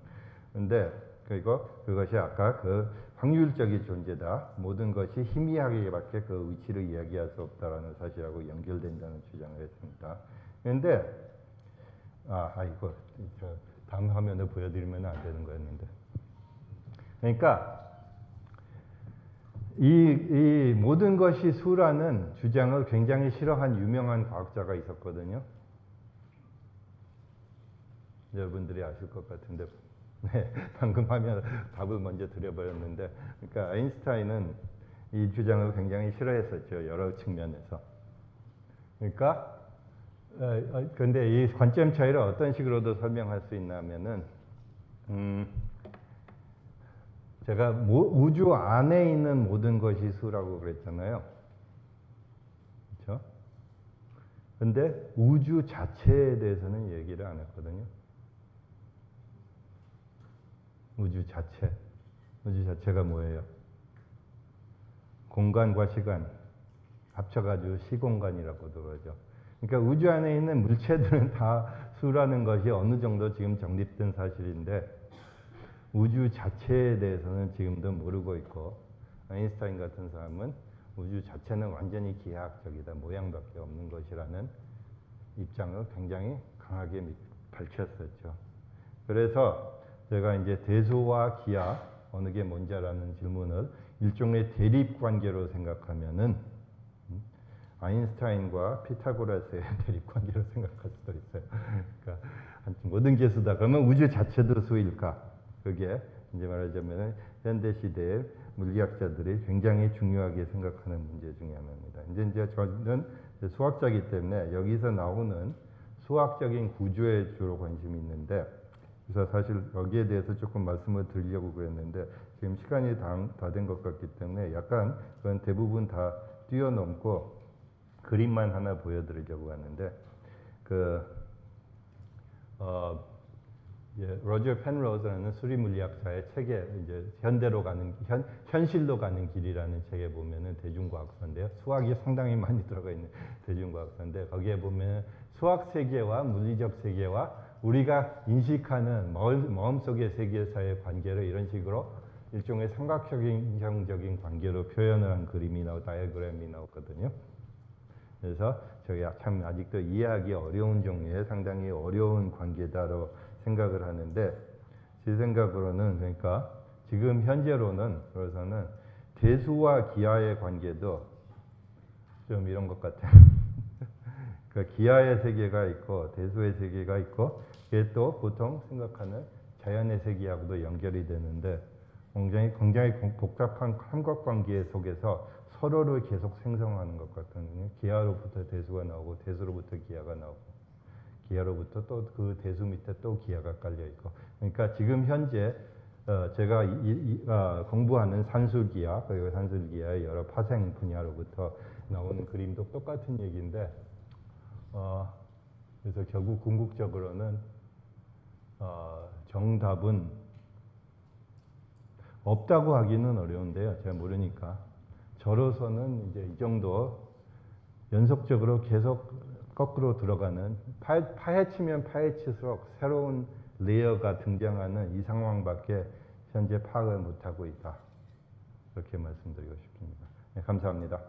근데 그리고 그것이 아까 그 확률적인 존재다. 모든 것이 희미하게밖에 그 위치를 이야기할 수 없다라는 사실하고 연결된다는 주장을 했습니다. 그런데 이거 저 다음 화면을 보여드리면 안 되는 거였는데. 그러니까 이 모든 것이 수라는 주장을 굉장히 싫어한 유명한 과학자가 있었거든요. 여러분들이 아실 것 같은데, 네, 방금 화면 답을 먼저 드려버렸는데, 그러니까 아인슈타인은 이 주장을 굉장히 싫어했었죠. 여러 측면에서. 그러니까 근데 이 관점 차이를 어떤 식으로도 설명할 수 있냐면은 제가 우주 안에 있는 모든 것이 수라고 그랬잖아요. 그렇죠? 근데 우주 자체에 대해서는 얘기를 안 했거든요. 우주 자체가 뭐예요? 공간과 시간 합쳐가지고 시공간이라고도 그러죠. 그러니까 우주 안에 있는 물체들은 다 수라는 것이 어느 정도 지금 정립된 사실인데 우주 자체에 대해서는 지금도 모르고 있고 아인슈타인 같은 사람은 우주 자체는 완전히 기하학적이다. 모양밖에 없는 것이라는 입장을 굉장히 강하게 밝혔었죠. 그래서 제가 이제 대수와 기하 어느 게 뭔지라는 질문을 일종의 대립 관계로 생각하면은 아인슈타인과 피타고라스의 대립 관계로 생각할 수도 있어요. 그러니까 모든 게 수다. 그러면 우주 자체도 수일까? 그게 이제 말하자면 현대 시대의 물리학자들이 굉장히 중요하게 생각하는 문제 중에 하나입니다. 이제 저는 수학자이기 때문에 여기서 나오는 수학적인 구조에 주로 관심이 있는데 그래서 사실 여기에 대해서 조금 말씀을 드리려고 그랬는데 지금 시간이 다 된 것 같기 때문에 약간 그건 대부분 다 뛰어넘고 그림만 하나 보여드리려고 하는데 로저 펜로즈라는 수리 물리학자의 책에 이제 현대로 가는 현실로 가는 길이라는 책에 보면은 대중과학서인데요. 수학이 상당히 많이 들어가 있는 대중과학서인데 거기에 보면 수학 세계와 물리적 세계와 우리가 인식하는 마음속의 세계사의 관계를 이런 식으로 일종의 삼각형적인 관계로 표현을 한 그림이 다이어그램이 나오거든요. 그래서 저게 참 아직도 이해하기 어려운 종류의 상당히 어려운 관계다로 생각을 하는데 제 생각으로는 그러니까 지금 현재로는 그래서는 대수와 기하의 관계도 좀 이런 것 같아요. 그러니까 기하의 세계가 있고 대수의 세계가 있고 그게 또 보통 생각하는 자연의 세계하고도 연결이 되는데 굉장히 복잡한 삼각관계 속에서 서로를 계속 생성하는 것 같거든요. 기하로부터 대수가 나오고 대수로부터 기하가 나오고 기하로부터 또 그 대수 밑에 또 기하가 깔려 있고 그러니까 지금 현재 제가 공부하는 산술기하 그리고 산술기하의 여러 파생 분야로부터 나오는 그림도 똑같은 얘기인데 그래서 결국 궁극적으로는 정답은 없다고 하기는 어려운데요. 제가 모르니까 저로서는 이제 이 정도 연속적으로 계속 거꾸로 들어가는 파헤치면 파헤칠수록 새로운 레이어가 등장하는 이 상황밖에 현재 파악을 못하고 있다. 그렇게 말씀드리고 싶습니다. 네, 감사합니다.